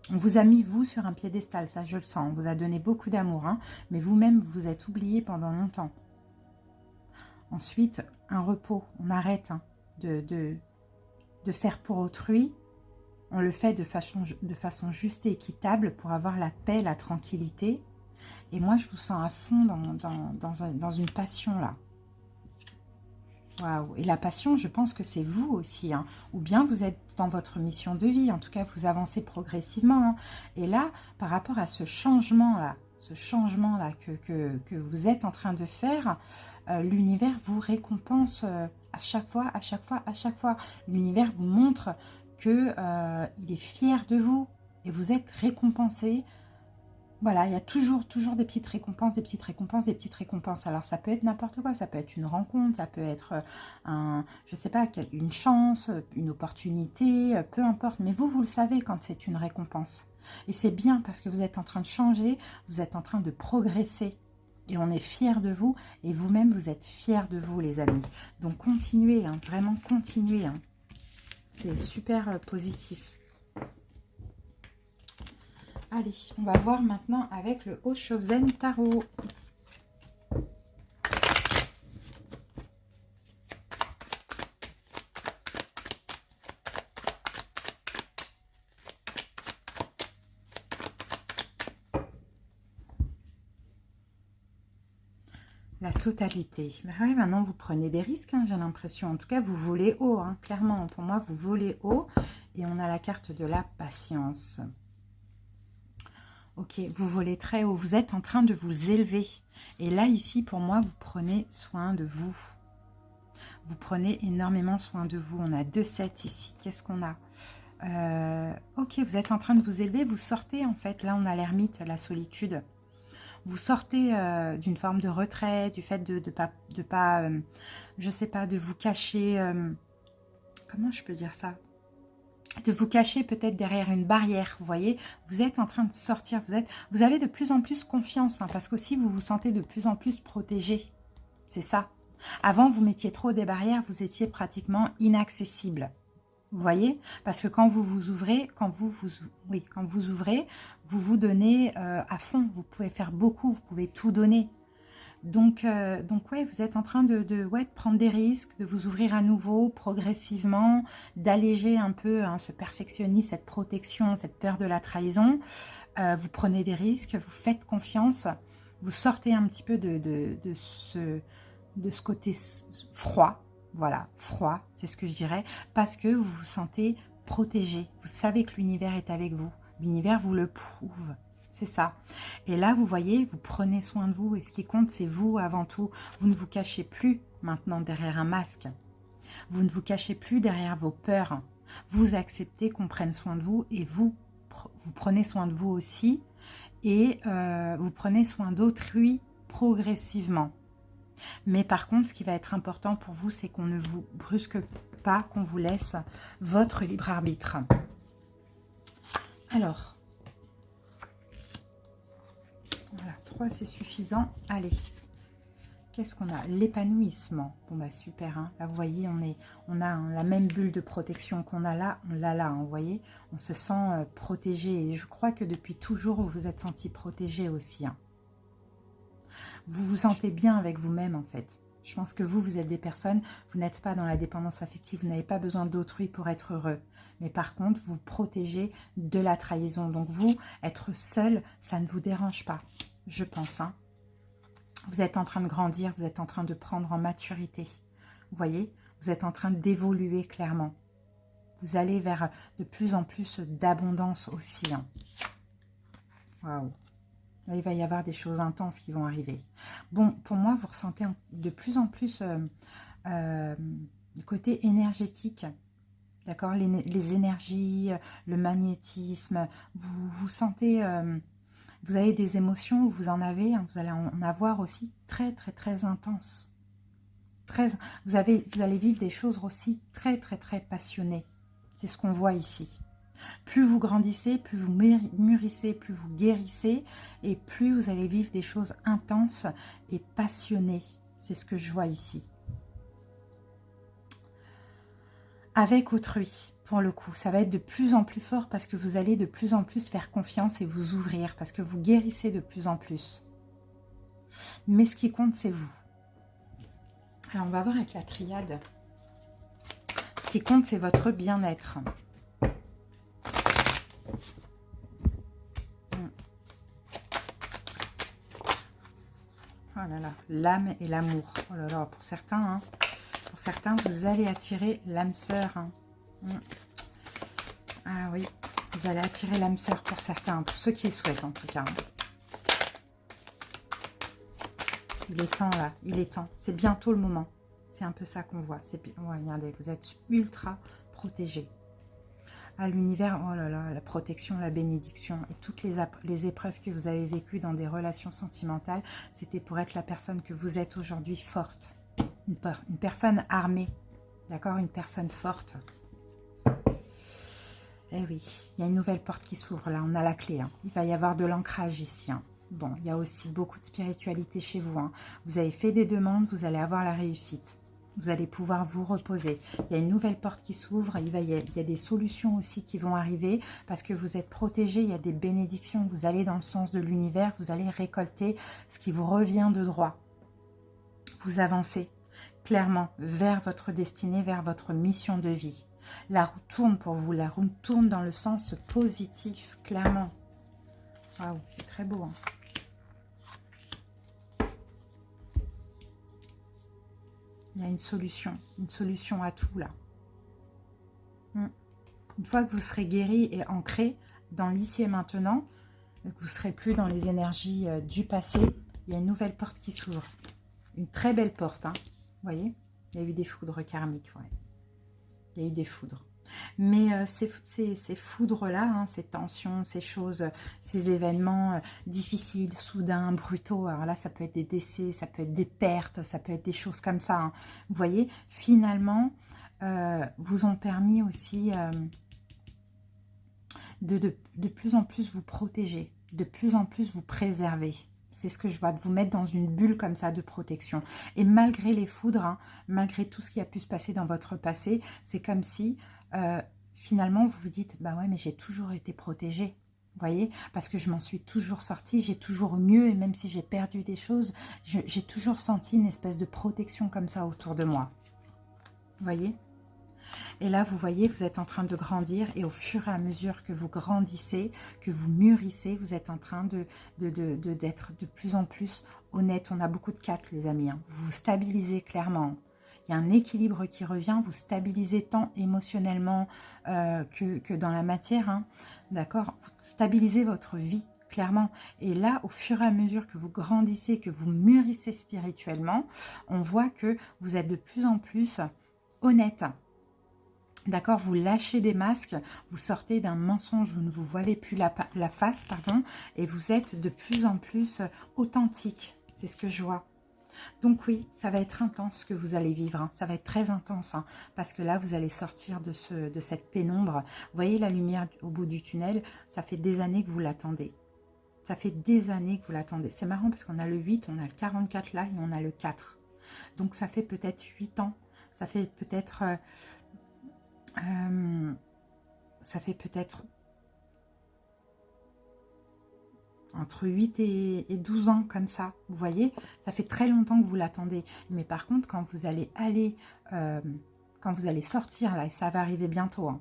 On vous a mis, vous, sur un piédestal, ça, je le sens. On vous a donné beaucoup d'amour, hein, mais vous-même, vous êtes oublié pendant longtemps. Ensuite, un repos. On arrête hein, de faire pour autrui. On le fait de façon juste et équitable pour avoir la paix, la tranquillité. Et moi, je vous sens à fond dans une passion, là. Waouh. Et la passion, je pense que c'est vous aussi. Hein. Ou bien vous êtes dans votre mission de vie. En tout cas, vous avancez progressivement. Hein. Et là, par rapport à ce changement-là, que vous êtes en train de faire, l'univers vous récompense à chaque fois. L'univers vous montre qu'il est fier de vous. Et vous êtes récompensé. Voilà, il y a toujours des petites récompenses, des petites récompenses. Alors, ça peut être n'importe quoi. Ça peut être une rencontre, ça peut être je sais pas, une chance, une opportunité, peu importe. Mais vous le savez quand c'est une récompense. Et c'est bien parce que vous êtes en train de changer, vous êtes en train de progresser. Et on est fiers de vous. Et vous-même, vous êtes fiers de vous, les amis. Donc, continuez, hein, vraiment continuez. Hein. C'est super positif. Allez, on va voir maintenant avec le Oshozen Tarot. La totalité. Mais ouais, maintenant, vous prenez des risques, hein, j'ai l'impression. En tout cas, vous volez haut, hein, clairement. Pour moi, vous volez haut. Et on a la carte de la patience. Ok, vous volez très haut, vous êtes en train de vous élever. Et là, ici, pour moi, vous prenez soin de vous. Vous prenez énormément soin de vous. On a 2-7 ici. Qu'est-ce qu'on a ok, vous êtes en train de vous élever. Vous sortez, en fait. Là, on a l'ermite, la solitude. Vous sortez d'une forme de retrait, du fait de pas je sais pas, de vous cacher... comment je peux dire ça ? De vous cacher peut-être derrière une barrière, vous voyez, vous êtes en train de sortir, vous avez de plus en plus confiance, hein, parce qu'aussi vous vous sentez de plus en plus protégé, c'est ça. Avant, vous mettiez trop des barrières, vous étiez pratiquement inaccessible, vous voyez, parce que quand vous vous ouvrez, quand vous ouvrez, vous vous donnez à fond, vous pouvez faire beaucoup, vous pouvez tout donner. Donc ouais, vous êtes en train de prendre des risques, de vous ouvrir à nouveau progressivement, d'alléger un peu hein, ce perfectionnisme, cette protection, cette peur de la trahison. Vous prenez des risques, vous faites confiance, vous sortez un petit peu de ce côté froid. Voilà, froid, c'est ce que je dirais, parce que vous vous sentez protégé. Vous savez que l'univers est avec vous. L'univers vous le prouve. C'est ça. Et là, vous voyez, vous prenez soin de vous. Et ce qui compte, c'est vous avant tout. Vous ne vous cachez plus maintenant derrière un masque. Vous ne vous cachez plus derrière vos peurs. Vous acceptez qu'on prenne soin de vous et vous prenez soin de vous aussi. et vous prenez soin d'autrui progressivement. Mais par contre, ce qui va être important pour vous, c'est qu'on ne vous brusque pas, qu'on vous laisse votre libre arbitre. Alors, voilà, 3 c'est suffisant. Allez, qu'est-ce qu'on a? L'épanouissement. Bon bah super, hein. Là vous voyez, on a hein, la même bulle de protection qu'on a là, on l'a là, hein, vous voyez. On se sent protégé et je crois que depuis toujours vous vous êtes senti protégé aussi. Hein. Vous vous sentez bien avec vous-même en fait. Je pense que vous êtes des personnes, vous n'êtes pas dans la dépendance affective, vous n'avez pas besoin d'autrui pour être heureux. Mais par contre, vous protégez de la trahison. Donc vous, être seul, ça ne vous dérange pas, je pense. Hein. Vous êtes en train de grandir, vous êtes en train de prendre en maturité. Vous voyez, vous êtes en train d'évoluer clairement. Vous allez vers de plus en plus d'abondance aussi. Hein. Waouh! Là, il va y avoir des choses intenses qui vont arriver. Bon, pour moi, vous ressentez de plus en plus le côté énergétique. D'accord, les énergies, le magnétisme. Vous sentez, vous avez des émotions, vous en avez, hein, vous allez en avoir aussi très, très, très intenses. Vous allez vivre des choses aussi très, très, très passionnées. C'est ce qu'on voit ici. Plus vous grandissez, plus vous mûrissez, plus vous guérissez et plus vous allez vivre des choses intenses et passionnées. C'est ce que je vois ici. Avec autrui, pour le coup, ça va être de plus en plus fort parce que vous allez de plus en plus faire confiance et vous ouvrir parce que vous guérissez de plus en plus. Mais ce qui compte, c'est vous. Alors, on va voir avec la triade. Ce qui compte, c'est votre bien-être. Oh là là, l'âme et l'amour. Oh là là, pour certains, hein, vous allez attirer l'âme sœur. Hein. Ah oui, vous allez attirer l'âme sœur pour certains, pour ceux qui le souhaitent en tout cas. Il est temps là, il est temps. C'est bientôt le moment. C'est un peu ça qu'on voit. Ouais, regardez, vous êtes ultra protégés. À l'univers, oh là là, la protection, la bénédiction et toutes les épreuves que vous avez vécues dans des relations sentimentales, c'était pour être la personne que vous êtes aujourd'hui forte. Une personne armée, d'accord, une personne forte. Eh oui, il y a une nouvelle porte qui s'ouvre là, on a la clé. Hein. Il va y avoir de l'ancrage ici. Hein. Bon, il y a aussi beaucoup de spiritualité chez vous. Hein. Vous avez fait des demandes, vous allez avoir la réussite. Vous allez pouvoir vous reposer. Il y a une nouvelle porte qui s'ouvre. Il y a des solutions aussi qui vont arriver parce que vous êtes protégé. Il y a des bénédictions. Vous allez dans le sens de l'univers. Vous allez récolter ce qui vous revient de droit. Vous avancez clairement vers votre destinée, vers votre mission de vie. La roue tourne pour vous. La roue tourne dans le sens positif, clairement. Waouh, c'est très beau. Hein. Il y a une solution à tout là. Une fois que vous serez guéri et ancré dans l'ici et maintenant, que vous ne serez plus dans les énergies du passé, il y a une nouvelle porte qui s'ouvre. Une très belle porte, hein. Vous voyez, il y a eu des foudres karmiques, ouais. Il y a eu des foudres. Mais ces foudres-là, hein, ces tensions, ces choses, ces événements difficiles, soudains, brutaux, alors là, ça peut être des décès, ça peut être des pertes, ça peut être des choses comme ça. Hein. Vous voyez, finalement, vous ont permis aussi de plus en plus vous protéger, de plus en plus vous préserver. C'est ce que je vois, de vous mettre dans une bulle comme ça de protection. Et malgré les foudres, hein, malgré tout ce qui a pu se passer dans votre passé, c'est comme si finalement vous vous dites, bah ouais, mais j'ai toujours été protégée. Vous voyez, parce que je m'en suis toujours sortie, j'ai toujours mieux, et même si j'ai perdu des choses, j'ai toujours senti une espèce de protection comme ça autour de moi. Vous voyez ? Et là, vous voyez, vous êtes en train de grandir et au fur et à mesure que vous grandissez, que vous mûrissez, vous êtes en train d'être de plus en plus honnête. On a beaucoup de 4, les amis. Hein. Vous vous stabilisez clairement. Il y a un équilibre qui revient. Vous stabilisez tant émotionnellement que dans la matière. Hein. D'accord ? Vous stabilisez votre vie. Clairement. Et là, au fur et à mesure que vous grandissez, que vous mûrissez spirituellement, on voit que vous êtes de plus en plus honnête. D'accord, vous lâchez des masques, vous sortez d'un mensonge, vous ne vous voilez plus la face, pardon, et vous êtes de plus en plus authentique. C'est ce que je vois. Donc oui, ça va être intense ce que vous allez vivre, hein. Ça va être très intense, hein, parce que là, vous allez sortir de cette pénombre. Vous voyez la lumière au bout du tunnel, ça fait des années que vous l'attendez. Ça fait des années que vous l'attendez. C'est marrant parce qu'on a le 8, on a le 44 là et on a le 4. Donc ça fait peut-être 8 ans, ça fait peut-être... ça fait peut-être entre 8 et 12 ans comme ça, vous voyez, ça fait très longtemps que vous l'attendez. Mais par contre, quand vous allez sortir là, et ça va arriver bientôt, hein,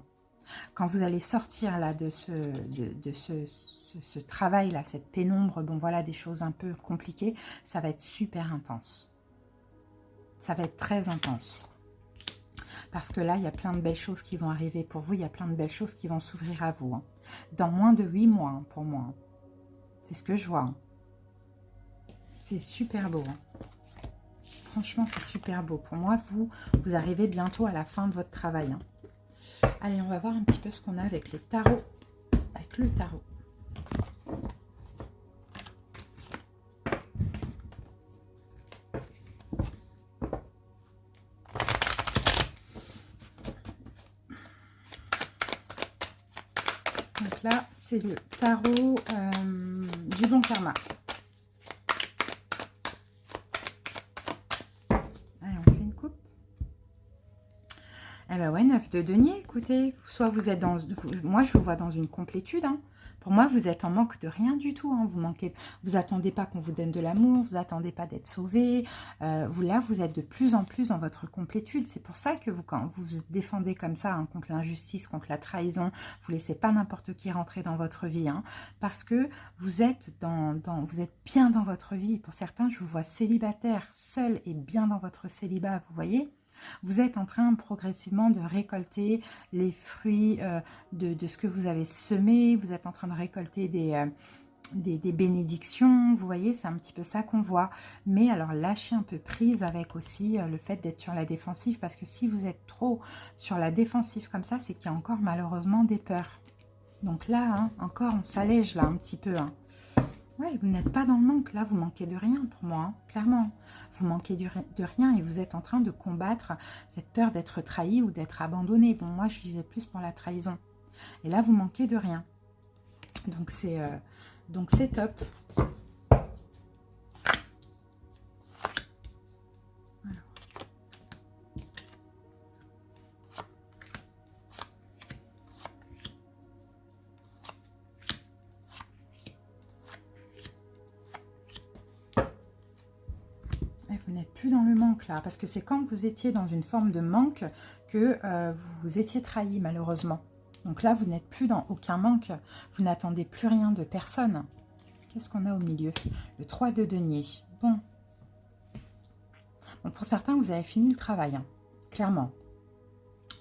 quand vous allez sortir là de ce travail là, cette pénombre, bon voilà, des choses un peu compliquées, ça va être super intense. Ça va être très intense. Parce que là, il y a plein de belles choses qui vont arriver pour vous. Il y a plein de belles choses qui vont s'ouvrir à vous. Hein. Dans moins de 8 mois, hein, pour moi. Hein. C'est ce que je vois. Hein. C'est super beau. Hein. Franchement, c'est super beau. Pour moi, vous arrivez bientôt à la fin de votre travail. Hein. Allez, on va voir un petit peu ce qu'on a avec les tarots. Avec le tarot. Donc là, c'est le tarot du bon karma. Allez, on fait une coupe. Eh ben ouais, 9 de denier, écoutez. Soit vous êtes dans... Moi, je vous vois dans une complétude. Hein. Pour moi, vous êtes en manque de rien du tout. Hein. Vous attendez pas qu'on vous donne de l'amour. Vous attendez pas d'être sauvé. Vous êtes de plus en plus dans votre complétude. C'est pour ça que quand vous vous défendez comme ça, hein, contre l'injustice, contre la trahison, vous laissez pas n'importe qui rentrer dans votre vie. Hein, parce que vous êtes vous êtes bien dans votre vie. Pour certains, je vous vois célibataire, seul et bien dans votre célibat. Vous voyez ? Vous êtes en train progressivement de récolter les fruits de ce que vous avez semé. Vous êtes en train de récolter des bénédictions. Vous voyez, c'est un petit peu ça qu'on voit. Mais alors, lâchez un peu prise avec aussi le fait d'être sur la défensive. Parce que si vous êtes trop sur la défensive comme ça, c'est qu'il y a encore malheureusement des peurs. Donc là, hein, encore, on s'allège là un petit peu. Hein. Ouais, vous n'êtes pas dans le manque, là, vous manquez de rien pour moi, hein, clairement. Vous manquez de rien et vous êtes en train de combattre cette peur d'être trahi ou d'être abandonné. Bon, moi, j'y vais plus pour la trahison. Et là, vous manquez de rien. Donc, c'est top. Vous n'êtes plus dans le manque là, parce que c'est quand vous étiez dans une forme de manque que vous étiez trahi malheureusement. Donc là, vous n'êtes plus dans aucun manque, vous n'attendez plus rien de personne. Qu'est-ce qu'on a au milieu? Le 3 de denier. Bon, pour certains, vous avez fini le travail, hein, clairement.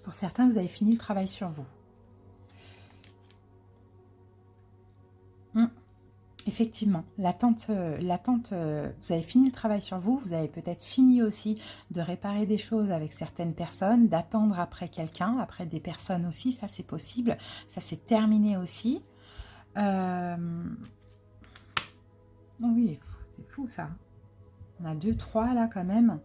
Pour certains, vous avez fini le travail sur vous. Effectivement, l'attente, vous avez fini le travail sur vous, vous avez peut-être fini aussi de réparer des choses avec certaines personnes, d'attendre après quelqu'un, après des personnes aussi, ça c'est possible, ça c'est terminé aussi. Oh oui, c'est fou ça. On a 2, 3 là quand même.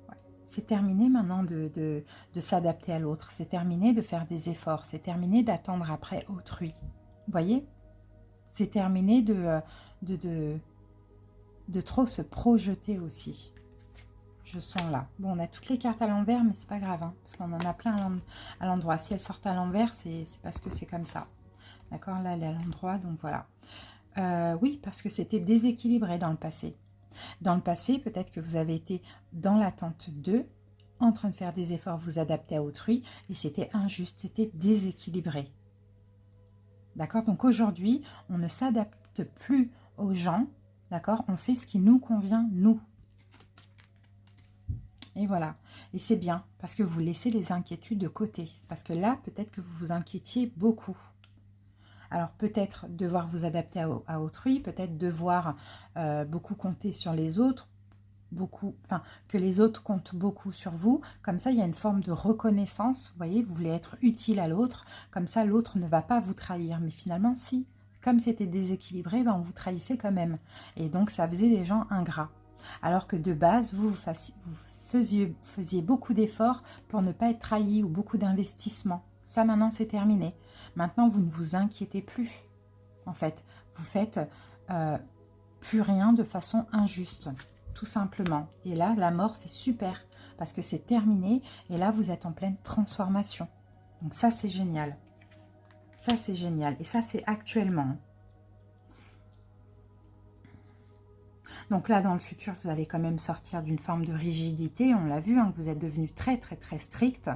Ouais. C'est terminé maintenant de s'adapter à l'autre, c'est terminé de faire des efforts, c'est terminé d'attendre après autrui. Vous voyez ? C'est terminé de trop se projeter aussi. Je sens là. Bon, on a toutes les cartes à l'envers, mais c'est pas grave, hein, parce qu'on en a plein à l'endroit. Si elles sortent à l'envers, c'est parce que c'est comme ça. D'accord? Là, elle est à l'endroit, donc voilà. Oui, parce que c'était déséquilibré dans le passé. Dans le passé, peut-être que vous avez été dans l'attente d'eux, en train de faire des efforts, vous adapter à autrui, et c'était injuste, c'était déséquilibré. D'accord? Donc aujourd'hui, on ne s'adapte plus aux gens. D'accord? On fait ce qui nous convient, nous. Et voilà. Et c'est bien, parce que vous laissez les inquiétudes de côté. Parce que là, peut-être que vous vous inquiétiez beaucoup. Alors peut-être devoir vous adapter à autrui, peut-être devoir beaucoup compter sur les autres. beaucoup, enfin, que les autres comptent beaucoup sur vous. Comme ça, il y a une forme de reconnaissance. Vous voyez, vous voulez être utile à l'autre. Comme ça, l'autre ne va pas vous trahir. Mais finalement, si. Comme c'était déséquilibré, ben, on vous trahissait quand même. Et donc, ça faisait des gens ingrats. Alors que de base, vous faisiez beaucoup d'efforts pour ne pas être trahi ou beaucoup d'investissements. Ça, maintenant, c'est terminé. Maintenant, vous ne vous inquiétez plus. En fait, vous faites plus rien de façon injuste, tout simplement. Et là, la mort, c'est super, parce que c'est terminé, et là, vous êtes en pleine transformation. Donc ça, c'est génial. Ça, c'est génial. Et ça, c'est actuellement. Donc là, dans le futur, vous allez quand même sortir d'une forme de rigidité. On l'a vu, hein, vous êtes devenu très, très, très strict.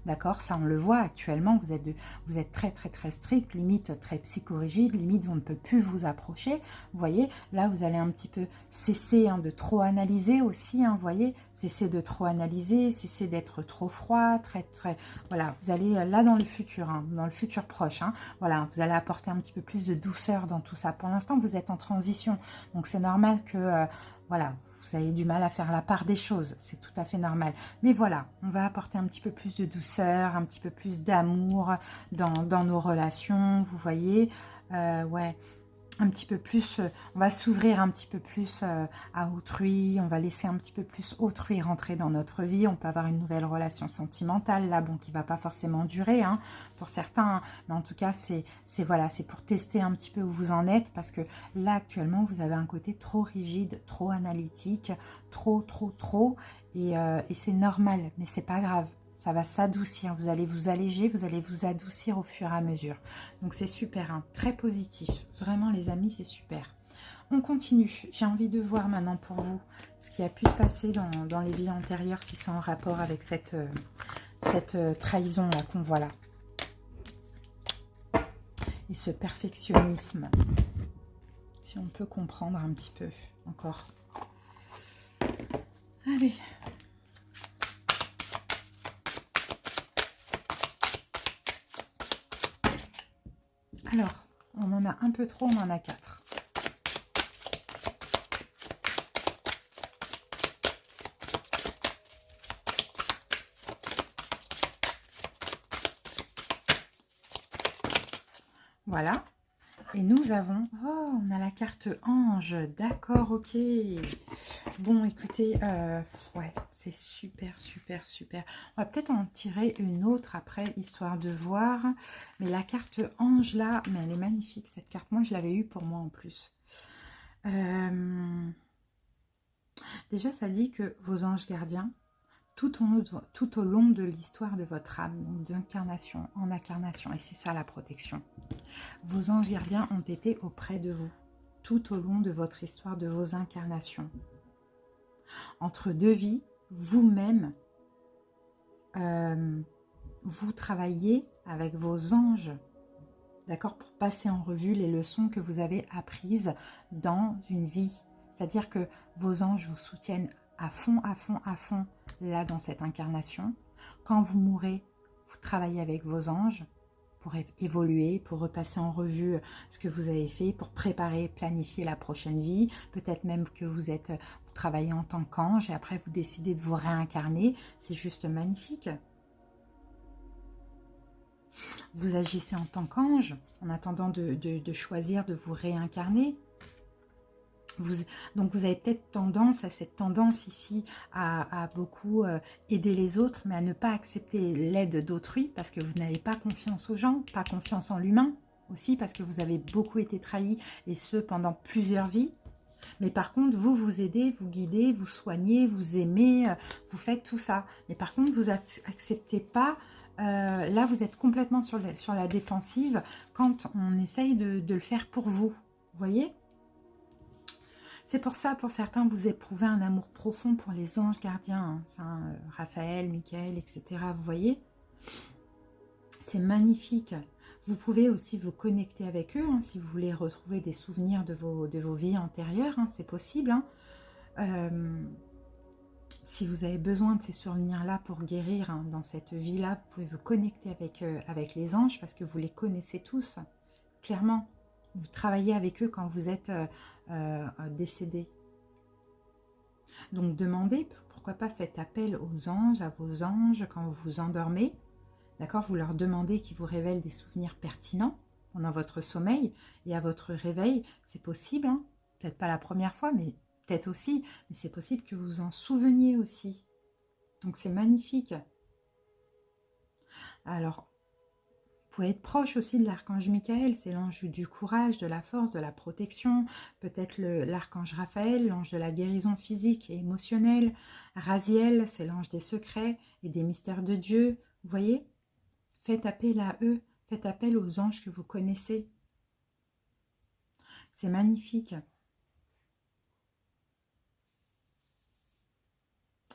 D'accord, ça on le voit actuellement, vous êtes très très très strict, limite très psychorigide, limite on ne peut plus vous approcher. Vous voyez, là vous allez un petit peu cesser de trop analyser aussi, vous voyez, cesser de trop analyser, cesser d'être trop froid, voilà, vous allez là dans le futur proche, voilà, vous allez apporter un petit peu plus de douceur dans tout ça. Pour l'instant vous êtes en transition, donc c'est normal que, voilà, vous avez du mal à faire la part des choses, c'est tout à fait normal. Mais voilà, on va apporter un petit peu plus de douceur, un petit peu plus d'amour dans nos relations, vous voyez. Ouais, un petit peu plus, on va s'ouvrir un petit peu plus à autrui, on va laisser un petit peu plus autrui rentrer dans notre vie. On peut avoir une nouvelle relation sentimentale, là, bon, qui va pas forcément durer, pour certains, mais en tout cas, voilà, c'est pour tester un petit peu où vous en êtes, parce que là, actuellement, vous avez un côté trop rigide, trop analytique, trop, et c'est normal, mais c'est pas grave. Ça va s'adoucir, vous allez vous alléger, vous allez vous adoucir au fur et à mesure. Donc c'est super, très positif. Vraiment les amis, c'est super. On continue. J'ai envie de voir maintenant pour vous ce qui a pu se passer dans les vies antérieures, si c'est en rapport avec cette trahison-là qu'on voit là. Et ce perfectionnisme. Si on peut comprendre un petit peu encore. Allez. Alors, on en a un peu trop, on en a 4. Voilà. Et nous avons... Oh, on a la carte ange. D'accord, ok. Bon, écoutez, ouais, c'est super, super, super. On va peut-être en tirer une autre après, histoire de voir. Mais la carte ange, là, mais elle est magnifique, cette carte. Moi, je l'avais eue pour moi en plus. Déjà, ça dit que vos anges gardiens, tout au long de l'histoire de votre âme, d'incarnation en incarnation, et c'est ça la protection. Vos anges gardiens ont été auprès de vous, tout au long de votre histoire, de vos incarnations. Entre deux vies, vous-même, vous travaillez avec vos anges, d'accord, pour passer en revue les leçons que vous avez apprises dans une vie. C'est-à-dire que vos anges vous soutiennent à fond, là, dans cette incarnation. Quand vous mourrez, vous travaillez avec vos anges pour évoluer, pour repasser en revue ce que vous avez fait, pour préparer, planifier la prochaine vie. Peut-être même que vous travaillez en tant qu'ange et après vous décidez de vous réincarner. C'est juste magnifique. Vous agissez en tant qu'ange en attendant de choisir de vous réincarner. Donc vous avez peut-être tendance, à cette tendance ici à beaucoup aider les autres, mais à ne pas accepter l'aide d'autrui parce que vous n'avez pas confiance aux gens, pas confiance en l'humain aussi parce que vous avez beaucoup été trahi et ce pendant plusieurs vies. Mais par contre, vous aidez, vous guidez, vous soignez, vous aimez, vous faites tout ça. Mais par contre, vous n'acceptez pas, là vous êtes complètement sur la défensive quand on essaye de le faire pour vous. Vous voyez ? C'est pour ça, pour certains, vous éprouvez un amour profond pour les anges gardiens, Raphaël, Michael, etc. Vous voyez? C'est magnifique. Vous pouvez aussi vous connecter avec eux, si vous voulez retrouver des souvenirs de vos vies antérieures, c'est possible. Si vous avez besoin de ces souvenirs-là pour guérir dans cette vie-là, vous pouvez vous connecter avec les anges parce que vous les connaissez tous, clairement. Vous travaillez avec eux quand vous êtes décédé. Donc demandez, pourquoi pas faites appel aux anges, à vos anges quand vous vous endormez. D'accord? Vous leur demandez qu'ils vous révèlent des souvenirs pertinents pendant votre sommeil et à votre réveil. C'est possible, hein? Peut-être pas la première fois, mais peut-être aussi. Mais c'est possible que vous vous en souveniez aussi. Donc c'est magnifique. Alors, vous pouvez être proche aussi de l'archange Michael, c'est l'ange du courage, de la force, de la protection. Peut-être l'archange Raphaël, l'ange de la guérison physique et émotionnelle. Raziel, c'est l'ange des secrets et des mystères de Dieu. Vous voyez? Faites appel à eux, faites appel aux anges que vous connaissez. C'est magnifique.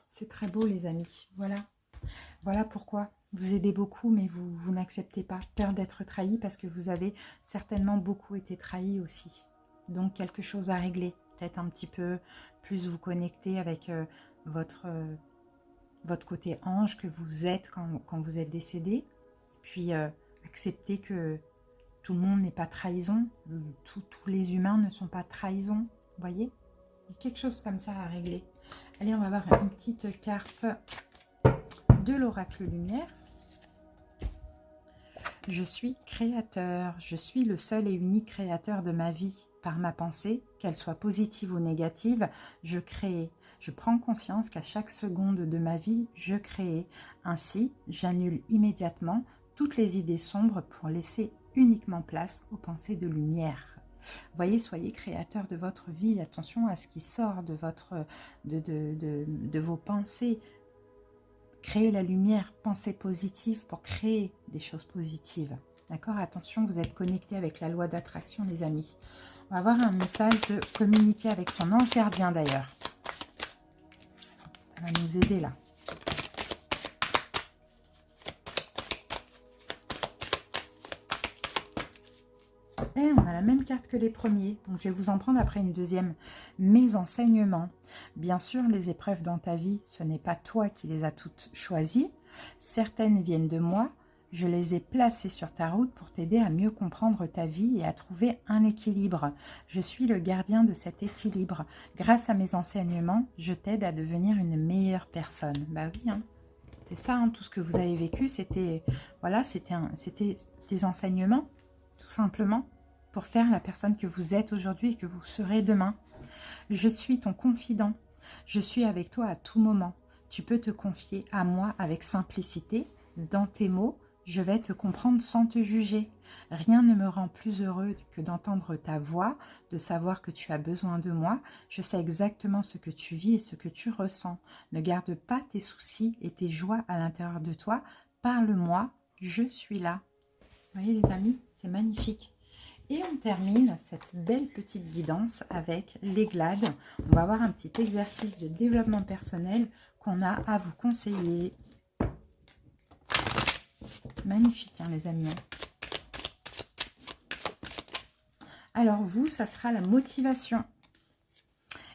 C'est très beau les amis, voilà. Voilà pourquoi vous aidez beaucoup, mais vous n'acceptez pas. Peur d'être trahi parce que vous avez certainement beaucoup été trahi aussi. Donc quelque chose à régler. Peut-être un petit peu plus vous connecter avec votre côté ange que vous êtes quand vous êtes décédé. Puis accepter que tout le monde n'est pas trahison. Tous les humains ne sont pas trahison. Vous voyez? Il y a quelque chose comme ça à régler. Allez, on va voir une petite carte de l'oracle lumière. Je suis créateur, je suis le seul et unique créateur de ma vie. Par ma pensée, qu'elle soit positive ou négative, je crée. Je prends conscience qu'à chaque seconde de ma vie, je crée. Ainsi, j'annule immédiatement toutes les idées sombres pour laisser uniquement place aux pensées de lumière. Voyez, soyez créateur de votre vie. Attention à ce qui sort de vos pensées. Créez la lumière, pensez positive pour créer des choses positives. D'accord? Attention, vous êtes connecté avec la loi d'attraction, les amis. On va avoir un message de communiquer avec son ange gardien, d'ailleurs. Ça va nous aider, là. Et on a la même carte que les premiers. Donc, je vais vous en prendre après une deuxième. Mes enseignements. Bien sûr, les épreuves dans ta vie, ce n'est pas toi qui les as toutes choisies. Certaines viennent de moi. Je les ai placées sur ta route pour t'aider à mieux comprendre ta vie et à trouver un équilibre. Je suis le gardien de cet équilibre. Grâce à mes enseignements, je t'aide à devenir une meilleure personne. Bah oui, hein. C'est ça, hein, tout ce que vous avez vécu, c'était voilà, c'était des enseignements, tout simplement, pour faire la personne que vous êtes aujourd'hui et que vous serez demain. Je suis ton confident. Je suis avec toi à tout moment. Tu peux te confier à moi avec simplicité. Dans tes mots, je vais te comprendre sans te juger. Rien ne me rend plus heureux que d'entendre ta voix, de savoir que tu as besoin de moi. Je sais exactement ce que tu vis et ce que tu ressens. Ne garde pas tes soucis et tes joies à l'intérieur de toi. Parle-moi, je suis là. Vous voyez les amis, c'est magnifique. Et on termine cette belle petite guidance avec les glades. On va avoir un petit exercice de développement personnel qu'on a à vous conseiller. Magnifique, hein, les amis. Alors, vous, ça sera la motivation.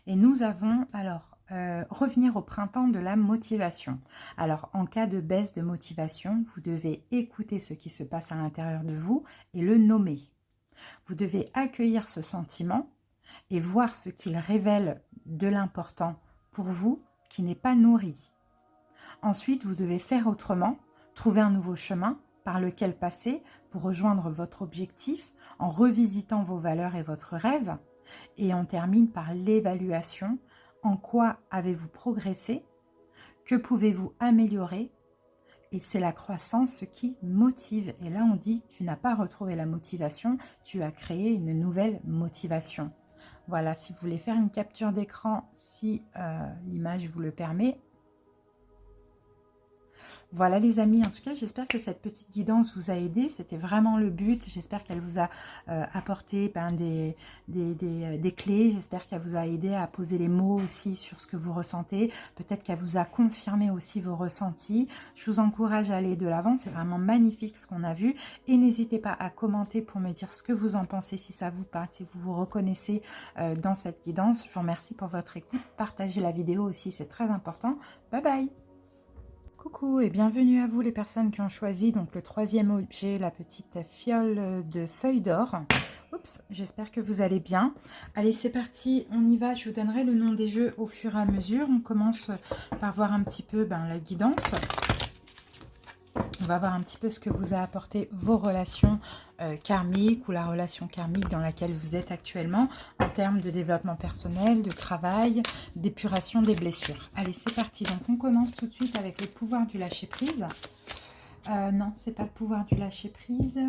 Et nous avons, alors, revenir au printemps de la motivation. Alors, en cas de baisse de motivation, vous devez écouter ce qui se passe à l'intérieur de vous et le nommer. Vous devez accueillir ce sentiment et voir ce qu'il révèle de l'important pour vous qui n'est pas nourri. Ensuite, vous devez faire autrement, trouver un nouveau chemin par lequel passer pour rejoindre votre objectif en revisitant vos valeurs et votre rêve. Et on termine par l'évaluation. En quoi avez-vous progressé? Que pouvez-vous améliorer? Et c'est la croissance qui motive. Et là, on dit, tu n'as pas retrouvé la motivation, tu as créé une nouvelle motivation. Voilà, si vous voulez faire une capture d'écran, si l'image vous le permet. Voilà les amis, en tout cas j'espère que cette petite guidance vous a aidé, c'était vraiment le but, j'espère qu'elle vous a apporté des clés, j'espère qu'elle vous a aidé à poser les mots aussi sur ce que vous ressentez, peut-être qu'elle vous a confirmé aussi vos ressentis. Je vous encourage à aller de l'avant, c'est vraiment magnifique ce qu'on a vu et n'hésitez pas à commenter pour me dire ce que vous en pensez, si ça vous parle, si vous vous reconnaissez dans cette guidance. Je vous remercie pour votre écoute, partagez la vidéo aussi, c'est très important. Bye bye. Coucou et bienvenue à vous les personnes qui ont choisi donc le troisième objet, la petite fiole de feuilles d'or. Oups, j'espère que vous allez bien. Allez, c'est parti, on y va. Je vous donnerai le nom des jeux au fur et à mesure. On commence par voir un petit peu la guidance. On va voir un petit peu ce que vous a apporté vos relations karmiques ou la relation karmique dans laquelle vous êtes actuellement en termes de développement personnel, de travail, d'épuration des blessures. Allez, c'est parti. Donc, on commence tout de suite avec le pouvoir du lâcher-prise. Non, c'est pas le pouvoir du lâcher-prise.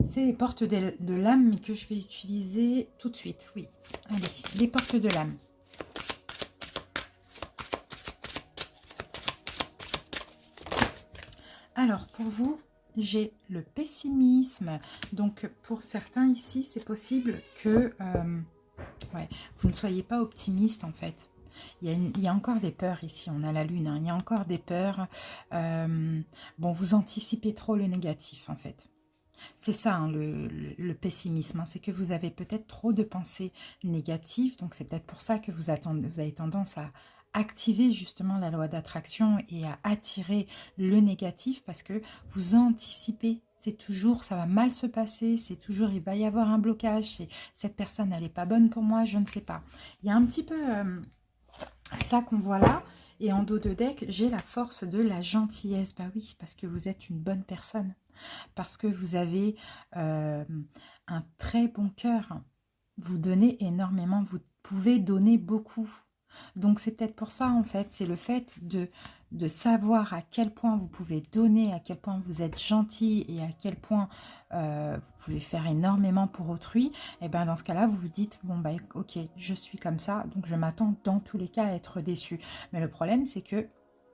C'est les portes de l'âme, mais que je vais utiliser tout de suite. Oui, allez, les portes de l'âme. Alors, pour vous, j'ai le pessimisme. Donc, pour certains ici, c'est possible que vous ne soyez pas optimiste, en fait. Il y a encore des peurs ici. On a la lune, hein. Il y a encore des peurs. Bon, vous anticipez trop le négatif, en fait. C'est ça, hein, le pessimisme. Hein. C'est que vous avez peut-être trop de pensées négatives. Donc, c'est peut-être pour ça que vous avez tendance à activer justement la loi d'attraction et à attirer le négatif parce que vous anticipez. C'est toujours, ça va mal se passer, c'est toujours, il va y avoir un blocage, c'est cette personne, elle n'est pas bonne pour moi, je ne sais pas. Il y a un petit peu ça qu'on voit là. Et en dos de deck, j'ai la force de la gentillesse. Bah oui, parce que vous êtes une bonne personne. Parce que vous avez un très bon cœur. Vous donnez énormément, vous pouvez donner beaucoup. Donc, c'est peut-être pour ça, en fait, c'est le fait de savoir à quel point vous pouvez donner, à quel point vous êtes gentil et à quel point vous pouvez faire énormément pour autrui. Et bien, dans ce cas-là, vous vous dites, bon, bah, ok, je suis comme ça, donc je m'attends dans tous les cas à être déçu. Mais le problème, c'est que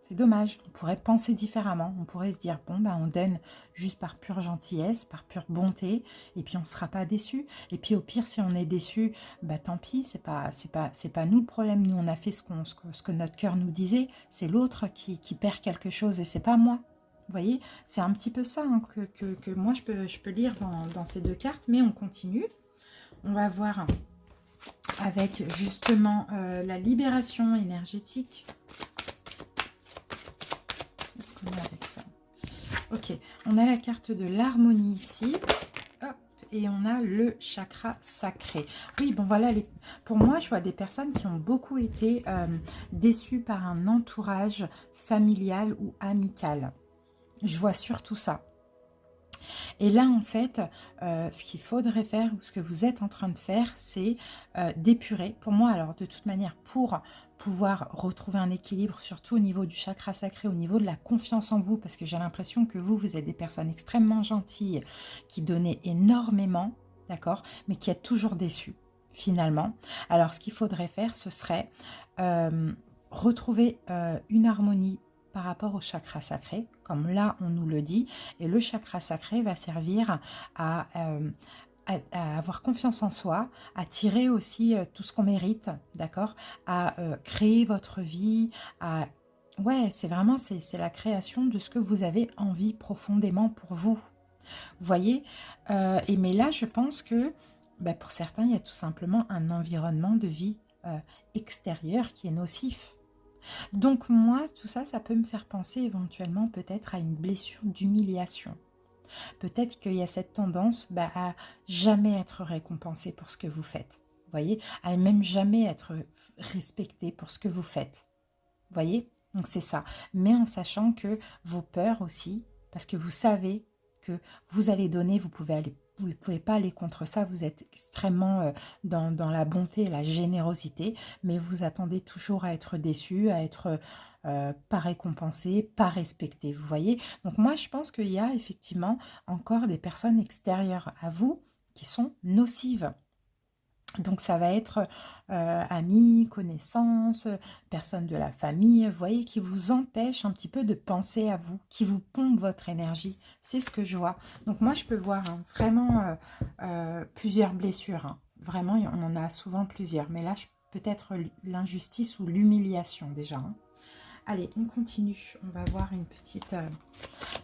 c'est dommage, on pourrait penser différemment, on pourrait se dire, bon, bah, on donne juste par pure gentillesse, par pure bonté, et puis on ne sera pas déçu. Et puis au pire, si on est déçu, bah, tant pis, c'est pas nous le problème, nous on a fait ce que notre cœur nous disait, c'est l'autre qui perd quelque chose et c'est pas moi. Vous voyez, c'est un petit peu ça hein, que moi je peux lire dans ces deux cartes, mais on continue. On va voir avec justement la libération énergétique. Qu'est-ce qu'on a avec ça? Ok, on a la carte de l'harmonie ici. Hop, et on a le chakra sacré. Oui, bon voilà, pour moi, je vois des personnes qui ont beaucoup été déçues par un entourage familial ou amical. Je vois surtout ça. Et là, en fait, ce qu'il faudrait faire, ou ce que vous êtes en train de faire, c'est d'épurer. Pour moi, alors de toute manière, pour pouvoir retrouver un équilibre, surtout au niveau du chakra sacré, au niveau de la confiance en vous, parce que j'ai l'impression que vous êtes des personnes extrêmement gentilles, qui donnaient énormément, d'accord, mais qui êtes toujours déçues, finalement. Alors, ce qu'il faudrait faire, ce serait retrouver une harmonie par rapport au chakra sacré, comme là on nous le dit, et le chakra sacré va servir à avoir confiance en soi, à tirer aussi tout ce qu'on mérite, d'accord, à créer votre vie, ouais, c'est vraiment, c'est la création de ce que vous avez envie profondément pour vous. Vous voyez, mais là je pense que pour certains, il y a tout simplement un environnement de vie extérieur qui est nocif. Donc moi, tout ça, ça peut me faire penser éventuellement peut-être à une blessure d'humiliation. Peut-être qu'il y a cette tendance à jamais être récompensé pour ce que vous faites. Vous voyez, à même jamais être respecté pour ce que vous faites. Vous voyez, donc c'est ça. Mais en sachant que vos peurs aussi, parce que vous savez que vous allez donner, vous ne pouvez pas aller contre ça, vous êtes extrêmement dans la bonté et la générosité, mais vous attendez toujours à être déçu, à être pas récompensé, pas respecté, vous voyez. Donc moi, je pense qu'il y a effectivement encore des personnes extérieures à vous qui sont nocives. Donc ça va être amis, connaissances, personnes de la famille, vous voyez, qui vous empêchent un petit peu de penser à vous, qui vous pompent votre énergie. C'est ce que je vois. Donc moi je peux voir hein, vraiment plusieurs blessures. Hein. Vraiment, on en a souvent plusieurs. Mais là, peut-être l'injustice ou l'humiliation déjà. Hein. Allez, on continue. On va voir une petite...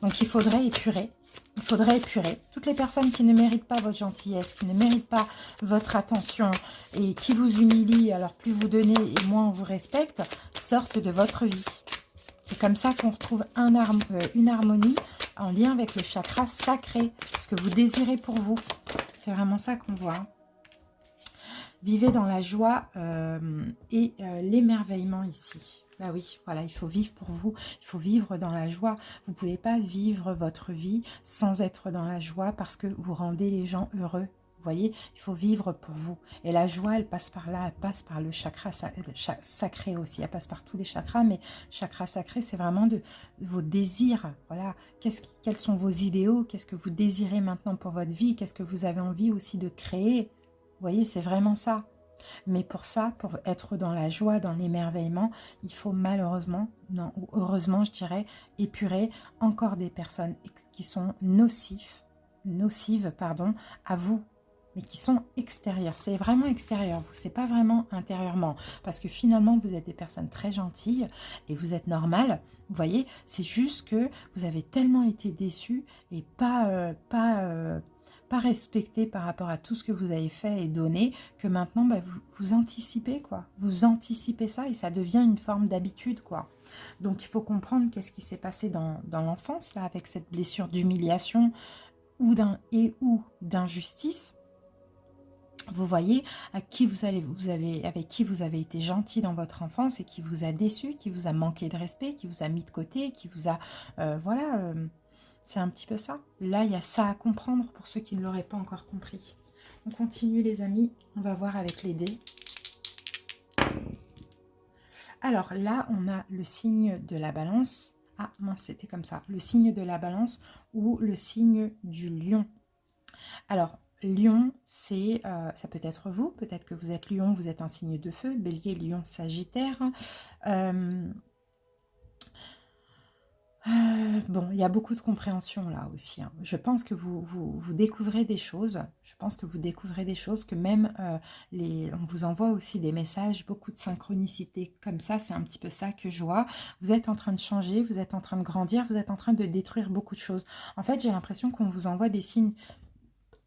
Donc, il faudrait épurer. Il faudrait épurer. Toutes les personnes qui ne méritent pas votre gentillesse, qui ne méritent pas votre attention et qui vous humilient, alors plus vous donnez et moins on vous respecte, sortent de votre vie. C'est comme ça qu'on retrouve une harmonie en lien avec le chakra sacré, ce que vous désirez pour vous. C'est vraiment ça qu'on voit. Hein. Vivez dans la joie et l'émerveillement ici. Bah oui, voilà, il faut vivre pour vous, il faut vivre dans la joie. Vous ne pouvez pas vivre votre vie sans être dans la joie parce que vous rendez les gens heureux. Vous voyez, il faut vivre pour vous. Et la joie, elle passe par là, elle passe par le chakra sacré aussi. Elle passe par tous les chakras, mais chakra sacré, c'est vraiment de vos désirs. Voilà, quels sont vos idéaux? Qu'est-ce que vous désirez maintenant pour votre vie? Qu'est-ce que vous avez envie aussi de créer? Vous voyez, c'est vraiment ça. Mais pour ça, pour être dans la joie, dans l'émerveillement, il faut malheureusement, non, ou heureusement je dirais, épurer encore des personnes qui sont nocives, pardon, à vous, mais qui sont extérieures. C'est vraiment extérieur, vous, c'est pas vraiment intérieurement, parce que finalement vous êtes des personnes très gentilles et vous êtes normales. Vous voyez, c'est juste que vous avez tellement été déçus et pas respecté par rapport à tout ce que vous avez fait et donné, que maintenant, bah, vous anticipez, quoi. Vous anticipez ça et ça devient une forme d'habitude, quoi. Donc, il faut comprendre qu'est-ce qui s'est passé dans l'enfance, là, avec cette blessure d'humiliation ou d'injustice. Vous voyez, avec qui vous avez été gentil dans votre enfance et qui vous a déçu, qui vous a manqué de respect, qui vous a mis de côté, qui vous a... c'est un petit peu ça. Là, il y a ça à comprendre pour ceux qui ne l'auraient pas encore compris. On continue les amis, on va voir avec les dés. Alors là, on a le signe de la balance. Ah mince, c'était comme ça. Le signe de la balance ou le signe du lion. Alors, lion, c'est, ça peut être vous. Peut-être que vous êtes lion, vous êtes un signe de feu. Bélier, lion, sagittaire. Bon, il y a beaucoup de compréhension là aussi. Hein. Je pense que vous découvrez des choses. Je pense que vous découvrez des choses que même on vous envoie aussi des messages, beaucoup de synchronicité comme ça. C'est un petit peu ça que je vois. Vous êtes en train de changer, vous êtes en train de grandir, vous êtes en train de détruire beaucoup de choses. En fait, j'ai l'impression qu'on vous envoie des signes,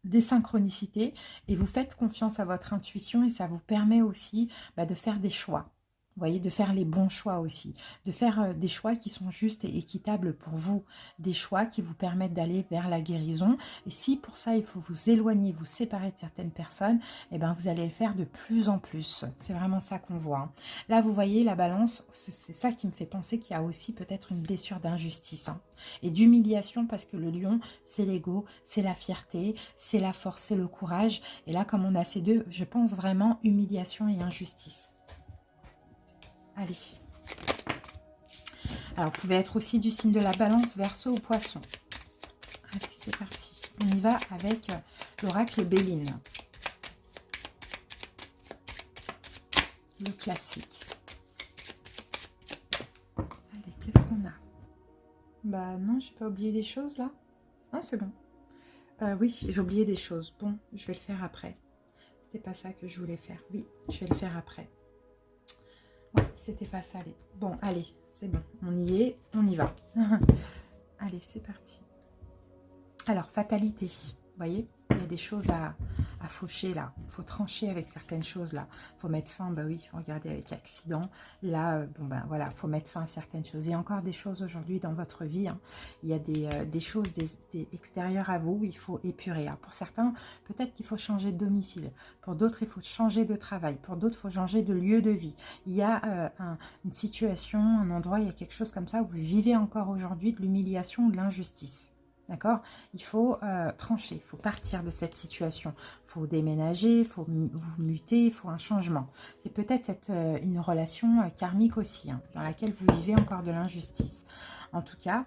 des synchronicités et vous faites confiance à votre intuition et ça vous permet aussi de faire des choix. Vous voyez, de faire les bons choix aussi, de faire des choix qui sont justes et équitables pour vous, des choix qui vous permettent d'aller vers la guérison. Et si pour ça, il faut vous éloigner, vous séparer de certaines personnes, eh ben, vous allez le faire de plus en plus. C'est vraiment ça qu'on voit. Hein. Là, vous voyez, la balance, c'est ça qui me fait penser qu'il y a aussi peut-être une blessure d'injustice hein, et d'humiliation parce que le lion, c'est l'ego, c'est la fierté, c'est la force, c'est le courage. Et là, comme on a ces deux, je pense vraiment humiliation et injustice. Allez. Alors, vous pouvez être aussi du signe de la balance, Verseau ou Poisson. Allez, c'est parti. On y va avec l'oracle Béline. Le classique. Allez, qu'est-ce qu'on a? Bah non, j'ai pas oublié des choses là. Ah, c'est bon. Oui, j'ai oublié des choses. Bon, je vais le faire après. C'était pas ça que je voulais faire. Oui, je vais le faire après. Ouais, c'était pas ça. Allez. Bon, allez, c'est bon. On y est, on y va. Allez, c'est parti. Alors, fatalité. Vous voyez, il y a des choses à faucher là. Il faut trancher avec certaines choses là. Il faut mettre fin, bah oui, regardez avec accident. Là, bon ben voilà, il faut mettre fin à certaines choses. Il y a encore des choses aujourd'hui dans votre vie. Hein. Il y a des choses des extérieures à vous où il faut épurer. Alors, pour certains, peut-être qu'il faut changer de domicile. Pour d'autres, il faut changer de travail. Pour d'autres, il faut changer de lieu de vie. Il y a une situation, un endroit, il y a quelque chose comme ça où vous vivez encore aujourd'hui de l'humiliation, de l'injustice. D'accord? Il faut trancher, il faut partir de cette situation. Il faut déménager, il faut vous muter, il faut un changement. C'est peut-être une relation karmique aussi, hein, dans laquelle vous vivez encore de l'injustice. En tout cas,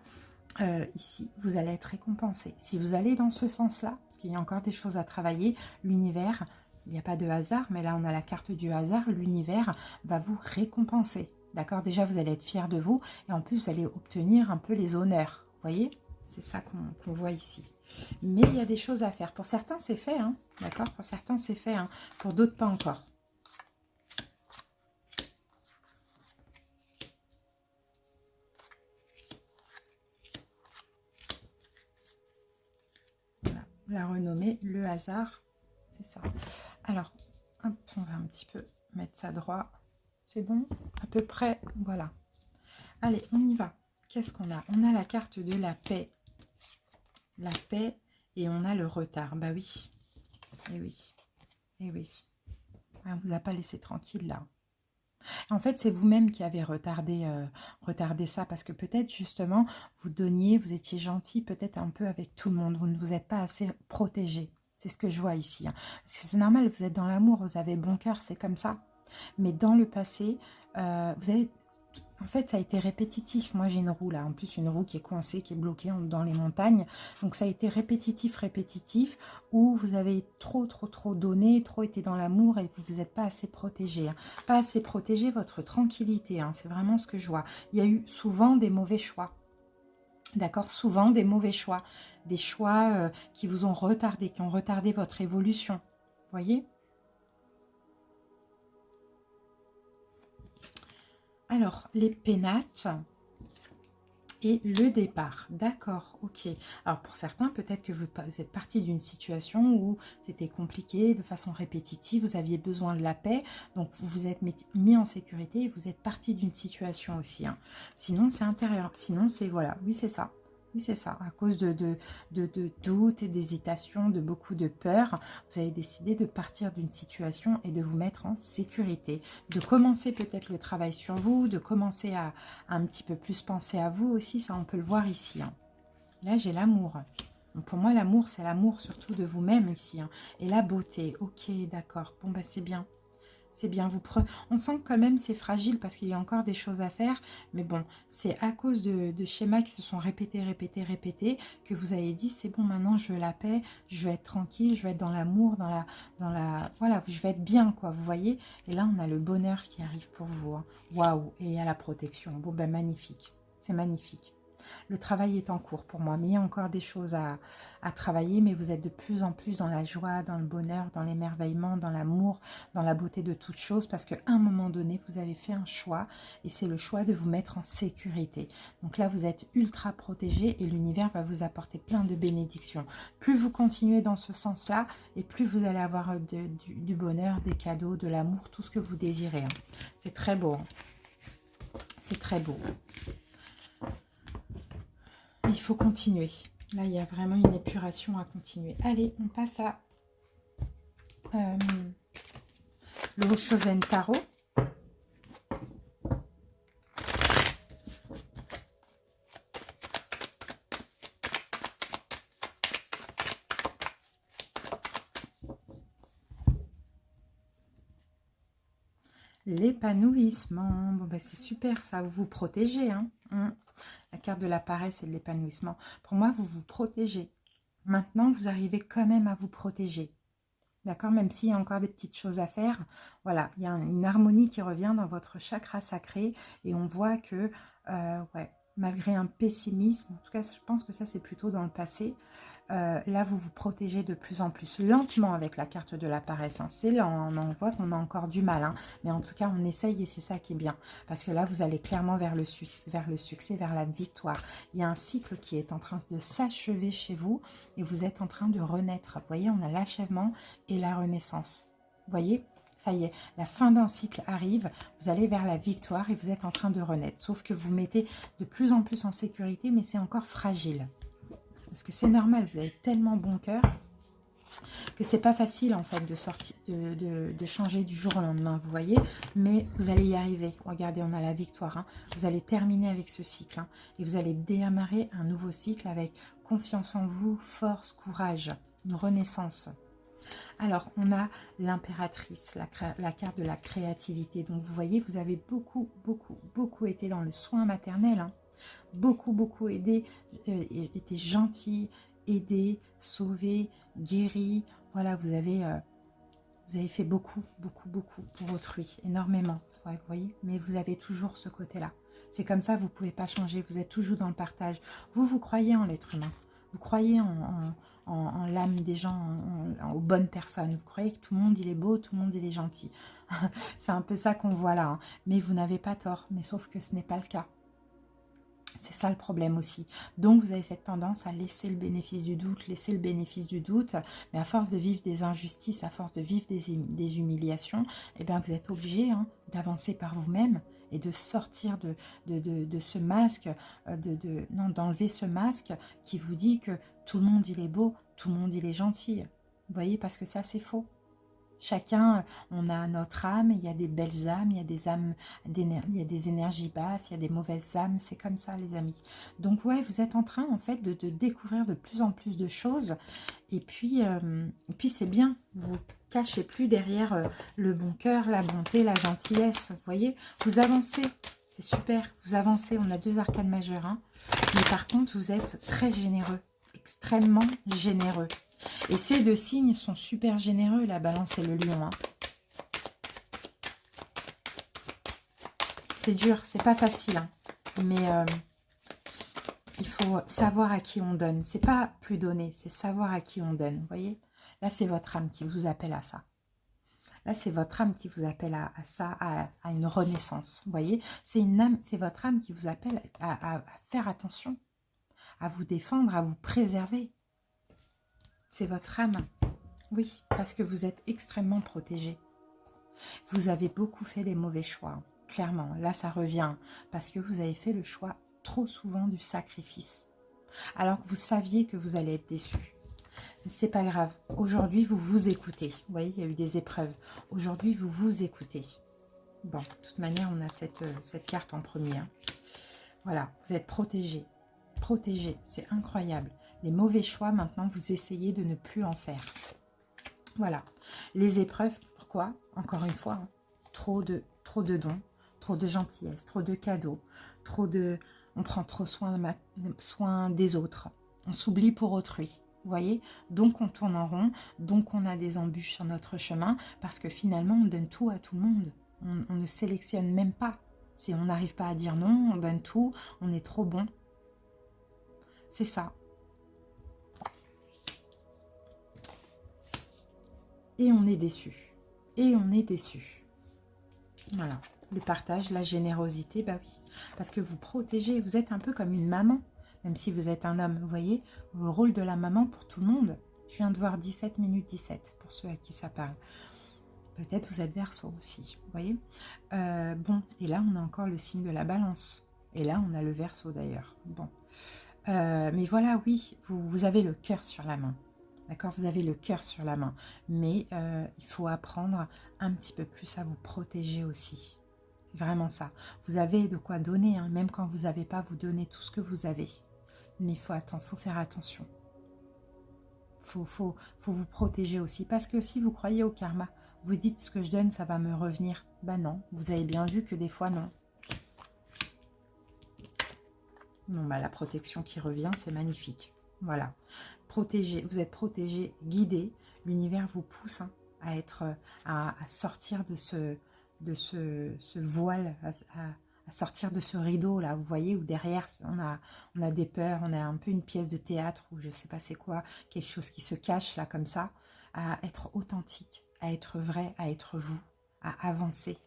ici, vous allez être récompensé. Si vous allez dans ce sens-là, parce qu'il y a encore des choses à travailler, l'univers, il n'y a pas de hasard, mais là on a la carte du hasard, l'univers va vous récompenser. D'accord? Déjà, vous allez être fier de vous et en plus, vous allez obtenir un peu les honneurs. Vous voyez? C'est ça qu'on voit ici. Mais il y a des choses à faire. Pour certains, c'est fait. Hein, d'accord? Pour certains, c'est fait. Hein, pour d'autres, pas encore. Voilà. La renommée, le hasard. C'est ça. Alors, hop, on va un petit peu mettre ça droit. C'est bon? À peu près, voilà. Allez, on y va. Qu'est-ce qu'on a? On a la carte de la paix. La paix et on a le retard. Bah oui. Et oui. Et oui. On ne vous a pas laissé tranquille là. En fait, c'est vous-même qui avez retardé ça parce que peut-être justement, vous donniez, vous étiez gentil peut-être un peu avec tout le monde. Vous ne vous êtes pas assez protégé. C'est ce que je vois ici. Hein. Parce que c'est normal, vous êtes dans l'amour, vous avez bon cœur, c'est comme ça. Mais dans le passé, vous avez... En fait, ça a été répétitif. Moi, j'ai une roue là. En plus, une roue qui est coincée, qui est bloquée dans les montagnes. Donc, ça a été répétitif, répétitif, où vous avez trop donné, trop été dans l'amour et vous vous êtes pas assez protégé. Hein. Pas assez protégé votre tranquillité. Hein. C'est vraiment ce que je vois. Il y a eu souvent des mauvais choix. D'accord? Souvent des mauvais choix. Des choix qui vous ont retardé, qui ont retardé votre évolution. Vous voyez? Alors, les pénates et le départ. D'accord, ok. Alors, pour certains, peut-être que vous êtes parti d'une situation où c'était compliqué, de façon répétitive, vous aviez besoin de la paix, donc vous vous êtes mis en sécurité et vous êtes parti d'une situation aussi. Hein. Sinon, c'est intérieur. Sinon, c'est, voilà, oui, c'est ça. Oui, c'est ça. À cause de doutes et d'hésitation, de beaucoup de peur, vous avez décidé de partir d'une situation et de vous mettre en sécurité. De commencer peut-être le travail sur vous, de commencer à un petit peu plus penser à vous aussi. Ça, on peut le voir ici. Hein. Là, j'ai l'amour. Pour moi, l'amour, c'est l'amour surtout de vous-même ici. Hein. Et la beauté. Ok, d'accord. Bon, bah, c'est bien. C'est bien, on sent que quand même c'est fragile parce qu'il y a encore des choses à faire. Mais bon, c'est à cause de schémas qui se sont répétés, que vous avez dit, c'est bon, maintenant je veux la paix, je vais être tranquille, je vais être dans l'amour, voilà, je vais être bien, quoi, vous voyez. Et là, on a le bonheur qui arrive pour vous. Hein. Waouh, et il y a la protection. Bon, ben magnifique, c'est magnifique. Le travail est en cours pour moi, mais il y a encore des choses à travailler, mais vous êtes de plus en plus dans la joie, dans le bonheur, dans l'émerveillement, dans l'amour, dans la beauté de toutes choses, parce qu'à un moment donné, vous avez fait un choix, et c'est le choix de vous mettre en sécurité. Donc là, vous êtes ultra protégé, et l'univers va vous apporter plein de bénédictions. Plus vous continuez dans ce sens-là, et plus vous allez avoir du bonheur, des cadeaux, de l'amour, tout ce que vous désirez. Hein. C'est très beau. Hein. C'est très beau. Il faut continuer. Là, il y a vraiment une épuration à continuer. Allez, on passe à le Oshozen Tarot. L'épanouissement. Bon, ben, c'est super, ça. Vous vous protégez. Hein. La carte de la paresse et de l'épanouissement. Pour moi, vous vous protégez. Maintenant, vous arrivez quand même à vous protéger. D'accord? Même s'il y a encore des petites choses à faire. Voilà, il y a une harmonie qui revient dans votre chakra sacré. Et on voit que, ouais, malgré un pessimisme, en tout cas, je pense que ça, c'est plutôt dans le passé. Là, vous vous protégez de plus en plus lentement avec la carte de la paresse. Hein. C'est lent, on voit qu'on a encore du mal. Hein. Mais en tout cas, on essaye et c'est ça qui est bien. Parce que là, vous allez clairement vers le succès, vers la victoire. Il y a un cycle qui est en train de s'achever chez vous et vous êtes en train de renaître. Vous voyez, on a l'achèvement et la renaissance. Vous voyez ? Ça y est, la fin d'un cycle arrive, vous allez vers la victoire et vous êtes en train de renaître. Sauf que vous mettez de plus en plus en sécurité, mais c'est encore fragile. Parce que c'est normal, vous avez tellement bon cœur que c'est pas facile en fait de sortir, de changer du jour au lendemain, vous voyez. Mais vous allez y arriver. Regardez, on a la victoire. Hein. Vous allez terminer avec ce cycle. Hein, et vous allez démarrer un nouveau cycle avec confiance en vous, force, courage, une renaissance. Alors, on a l'impératrice, la carte de la créativité. Donc, vous voyez, vous avez beaucoup été dans le soin maternel. Hein. Beaucoup aidé, été gentil, aidé, sauvé, guéri. Voilà, vous avez fait beaucoup pour autrui, énormément. Ouais, vous voyez, mais vous avez toujours ce côté-là. C'est comme ça, vous ne pouvez pas changer, vous êtes toujours dans le partage. Vous croyez en l'être humain, vous croyez en l'âme des gens, aux bonnes personnes. Vous croyez que tout le monde, il est beau, tout le monde, il est gentil. C'est un peu ça qu'on voit là. Hein. Mais vous n'avez pas tort, mais sauf que ce n'est pas le cas. C'est ça le problème aussi. Donc, vous avez cette tendance à laisser le bénéfice du doute, mais à force de vivre des injustices, à force de vivre des humiliations, eh bien, vous êtes obligé d'avancer par vous-même et de sortir de ce masque, non, d'enlever ce masque qui vous dit que tout le monde il est beau, tout le monde il est gentil. Vous voyez, parce que ça c'est faux. Chacun, on a notre âme, il y a des belles âmes, il y a des âmes, il y a des énergies basses, il y a des mauvaises âmes, c'est comme ça les amis. Donc ouais, vous êtes en train en fait de découvrir de plus en plus de choses, et puis c'est bien, vous cachez plus derrière le bon cœur, la bonté, la gentillesse, vous voyez, vous avancez, c'est super, vous avancez, on a 2 arcanes majeures, hein, mais par contre vous êtes très généreux, extrêmement généreux. Et ces 2 signes sont super généreux, la balance et le lion. Hein. C'est dur, c'est pas facile. Hein. Mais il faut savoir à qui on donne. C'est pas plus donner, c'est savoir à qui on donne. Vous voyez? Là, c'est votre âme qui vous appelle à ça. Là, c'est votre âme qui vous appelle à ça, à une renaissance. Vous voyez? C'est une âme, c'est votre âme qui vous appelle à faire attention, à vous défendre, à vous préserver. C'est votre âme. Oui, parce que vous êtes extrêmement protégé. Vous avez beaucoup fait des mauvais choix, clairement. Là, ça revient parce que vous avez fait le choix trop souvent du sacrifice. Alors que vous saviez que vous allez être déçu. C'est pas grave. Aujourd'hui, vous vous écoutez. Vous voyez, il y a eu des épreuves. Aujourd'hui, vous vous écoutez. Bon, de toute manière, on a cette carte en premier. Hein. Voilà, vous êtes protégé. Protégé, c'est incroyable. Les mauvais choix, maintenant, vous essayez de ne plus en faire. Voilà. Les épreuves, pourquoi? Encore une fois, hein, trop de dons, trop de gentillesse, trop de cadeaux, on prend trop soin des autres. On s'oublie pour autrui. Vous voyez? Donc, on tourne en rond. Donc, on a des embûches sur notre chemin parce que finalement, on donne tout à tout le monde. On ne sélectionne même pas. Si on n'arrive pas à dire non, on donne tout. On est trop bon. C'est ça. Et on est déçu. Et on est déçu. Voilà. Le partage, la générosité, bah oui. Parce que vous protégez, vous êtes un peu comme une maman. Même si vous êtes un homme, vous voyez, le rôle de la maman pour tout le monde. Je viens de voir 17 minutes 17, pour ceux à qui ça parle. Peut-être vous êtes Verseau aussi, vous voyez. Bon, et là, on a encore le signe de la balance. Et là, on a le Verseau d'ailleurs. Bon. Mais voilà, oui, vous avez le cœur sur la main. D'accord, vous avez le cœur sur la main. Mais il faut apprendre un petit peu plus à vous protéger aussi. C'est vraiment ça. Vous avez de quoi donner, hein, même quand vous n'avez pas, vous donnez tout ce que vous avez. Mais il faut faire attention. Faut vous protéger aussi. Parce que si vous croyez au karma, vous dites ce que je donne, ça va me revenir. Ben non, vous avez bien vu que des fois, non. Bon, bah, la protection qui revient, c'est magnifique. Voilà. Protégé, vous êtes protégé, guidé. L'univers vous pousse hein, à sortir de ce voile, à sortir de ce rideau là, vous voyez, où derrière on a des peurs, on a un peu une pièce de théâtre ou je sais pas c'est quoi, quelque chose qui se cache là comme ça, à être authentique, à être vrai, à être vous, à avancer.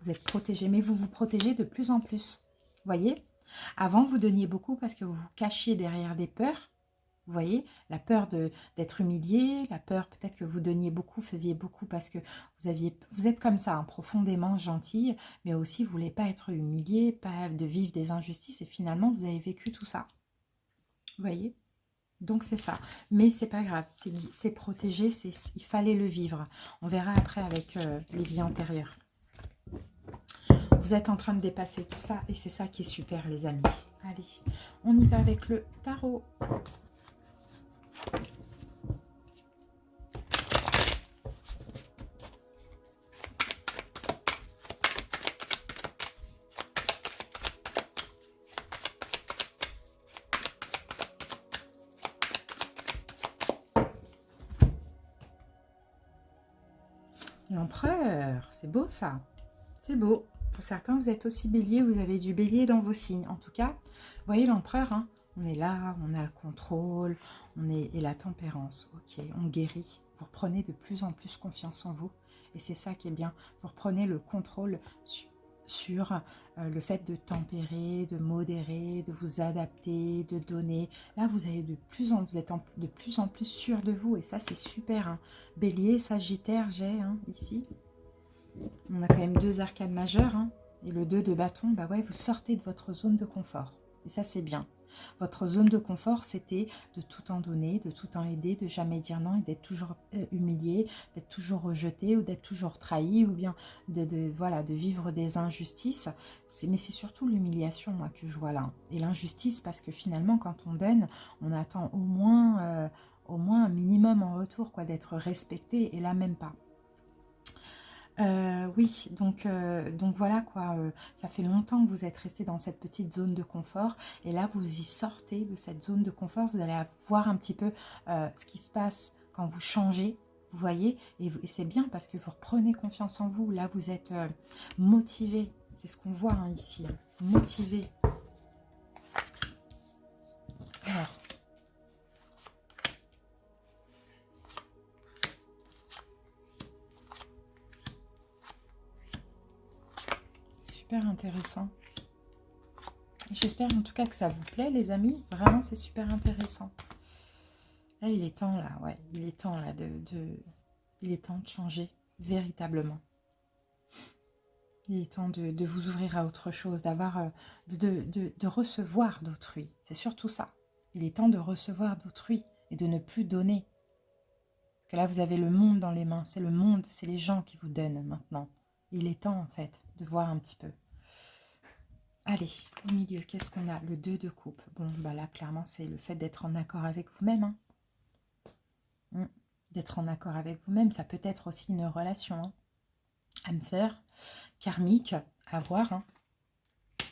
Vous êtes protégé, mais vous vous protégez de plus en plus, vous voyez. Avant vous donniez beaucoup parce que vous vous cachiez derrière des peurs. Vous voyez, la peur d'être humilié, la peur peut-être que vous donniez beaucoup, faisiez beaucoup parce que vous êtes comme ça, hein, profondément gentille, mais aussi vous ne voulez pas être humilié, pas de vivre des injustices et finalement vous avez vécu tout ça. Vous voyez? Donc c'est ça. Mais c'est pas grave, c'est protégé, il fallait le vivre. On verra après avec les vies antérieures. Vous êtes en train de dépasser tout ça et c'est ça qui est super les amis. Allez, on y va avec le tarot. L'empereur, c'est beau ça. C'est beau. Pour certains, vous êtes aussi bélier, vous avez du bélier dans vos signes. En tout cas, vous voyez l'empereur, hein, on est là, on a le contrôle, et la tempérance. Ok, on guérit. Vous reprenez de plus en plus confiance en vous. Et c'est ça qui est bien. Vous reprenez le contrôle sur le fait de tempérer, de modérer, de vous adapter, de donner. Là, vous êtes de plus en plus sûr de vous. Et ça, c'est super. Hein. Bélier, Sagittaire, j'ai ici. On a quand même 2 arcanes majeures. Hein. Et le 2 de bâton, bah ouais, vous sortez de votre zone de confort. Et ça, c'est bien. Votre zone de confort, c'était de tout en donner, de tout en aider, de jamais dire non et d'être toujours humilié, d'être toujours rejeté ou d'être toujours trahi ou bien voilà, de vivre des injustices. Mais c'est surtout l'humiliation, moi, que je vois là. Et l'injustice, parce que finalement, quand on donne, on attend au moins un minimum en retour, quoi, d'être respecté, et là, même pas. Oui, donc voilà quoi, ça fait longtemps que vous êtes resté dans cette petite zone de confort et là vous y sortez de cette zone de confort, vous allez voir un petit peu ce qui se passe quand vous changez, vous voyez, et c'est bien parce que vous reprenez confiance en vous, là vous êtes motivé, c'est ce qu'on voit hein, ici, hein, motivé. Alors, super intéressant. J'espère en tout cas que ça vous plaît les amis, vraiment c'est super intéressant. Là il est temps là, ouais, il est temps là il est temps de changer véritablement. Il est temps de vous ouvrir à autre chose, d'avoir, de recevoir d'autrui. C'est surtout ça. Il est temps de recevoir d'autrui et de ne plus donner. Parce que là vous avez le monde dans les mains, c'est le monde, c'est les gens qui vous donnent maintenant. Il est temps en fait de voir un petit peu. Allez, au milieu, qu'est-ce qu'on a? Le 2 de coupe. Bon, bah là, clairement, c'est le fait d'être en accord avec vous-même. Hein. D'être en accord avec vous-même, ça peut être aussi une relation. Hein. Âme sœur, karmique, à voir. Hein.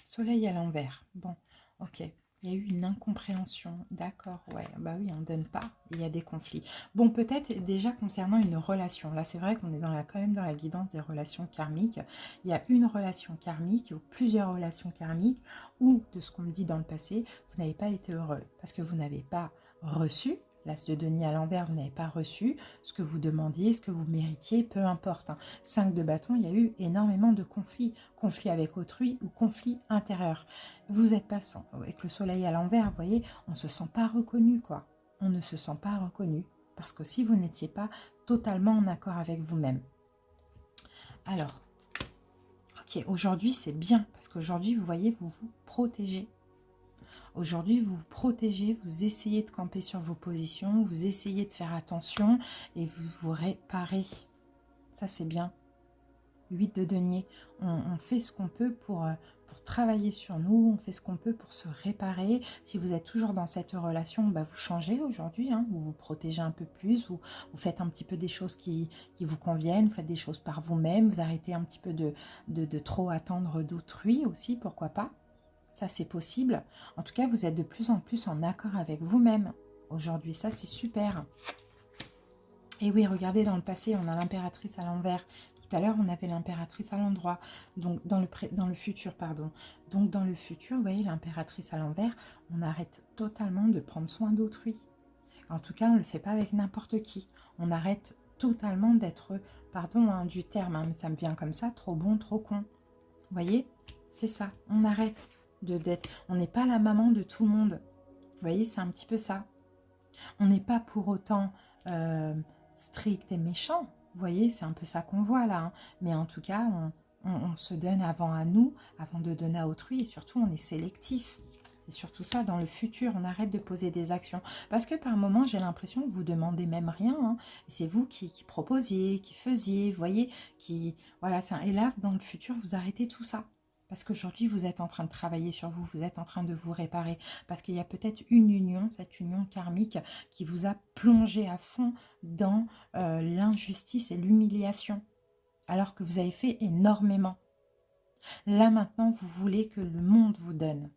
Soleil à l'envers. Bon, ok. Il y a eu une incompréhension. D'accord, ouais. Bah oui, on ne donne pas. Il y a des conflits. Bon, peut-être déjà concernant une relation. Là, c'est vrai qu'on est quand même dans la guidance des relations karmiques. Il y a une relation karmique ou plusieurs relations karmiques ou, de ce qu'on me dit dans le passé, vous n'avez pas été heureux parce que vous n'avez pas reçu. L'as de denier à l'envers, vous n'avez pas reçu ce que vous demandiez, ce que vous méritiez, peu importe. Hein. 5 de bâton, il y a eu énormément de conflits. Conflits avec autrui ou conflits intérieurs. Vous n'êtes pas sans. Avec le soleil à l'envers, vous voyez, on ne se sent pas reconnu, quoi. On ne se sent pas reconnu. Parce que si vous n'étiez pas totalement en accord avec vous-même. Alors, ok, aujourd'hui, c'est bien. Parce qu'aujourd'hui, vous voyez, vous vous protégez. Aujourd'hui, vous vous protégez, vous essayez de camper sur vos positions, vous essayez de faire attention et vous vous réparez. Ça, c'est bien. 8 de denier. On fait ce qu'on peut pour travailler sur nous, on fait ce qu'on peut pour se réparer. Si vous êtes toujours dans cette relation, bah vous changez aujourd'hui, hein, vous vous protégez un peu plus, vous faites un petit peu des choses qui vous conviennent, vous faites des choses par vous-même, vous arrêtez un petit peu de trop attendre d'autrui aussi, pourquoi pas. Ça, c'est possible. En tout cas, vous êtes de plus en plus en accord avec vous-même aujourd'hui. Ça, c'est super. Et oui, regardez, dans le passé, on a l'impératrice à l'envers. Tout à l'heure, on avait l'impératrice à l'endroit. Donc, dans le futur, pardon. Donc, dans le futur, vous voyez, l'impératrice à l'envers, on arrête totalement de prendre soin d'autrui. En tout cas, on ne le fait pas avec n'importe qui. On arrête totalement d'être, pardon hein, du terme, hein, mais ça me vient comme ça, trop bon, trop con. Vous voyez, c'est ça. On arrête d'être. On n'est pas la maman de tout le monde. Vous voyez, c'est un petit peu ça. On n'est pas pour autant strict et méchant. Vous voyez, c'est un peu ça qu'on voit là. Hein. Mais en tout cas, on se donne avant à nous, avant de donner à autrui. Et surtout, on est sélectif. C'est surtout ça, dans le futur, on arrête de poser des actions. Parce que par moments, j'ai l'impression que vous ne demandez même rien. Hein. Et c'est vous qui proposiez, qui faisiez, vous voyez, qui... Voilà, et là, dans le futur, vous arrêtez tout ça. Parce qu'aujourd'hui, vous êtes en train de travailler sur vous, vous êtes en train de vous réparer. Parce qu'il y a peut-être une union, cette union karmique, qui vous a plongé à fond dans l'injustice et l'humiliation. Alors que vous avez fait énormément. Là, maintenant, vous voulez que le monde vous donne.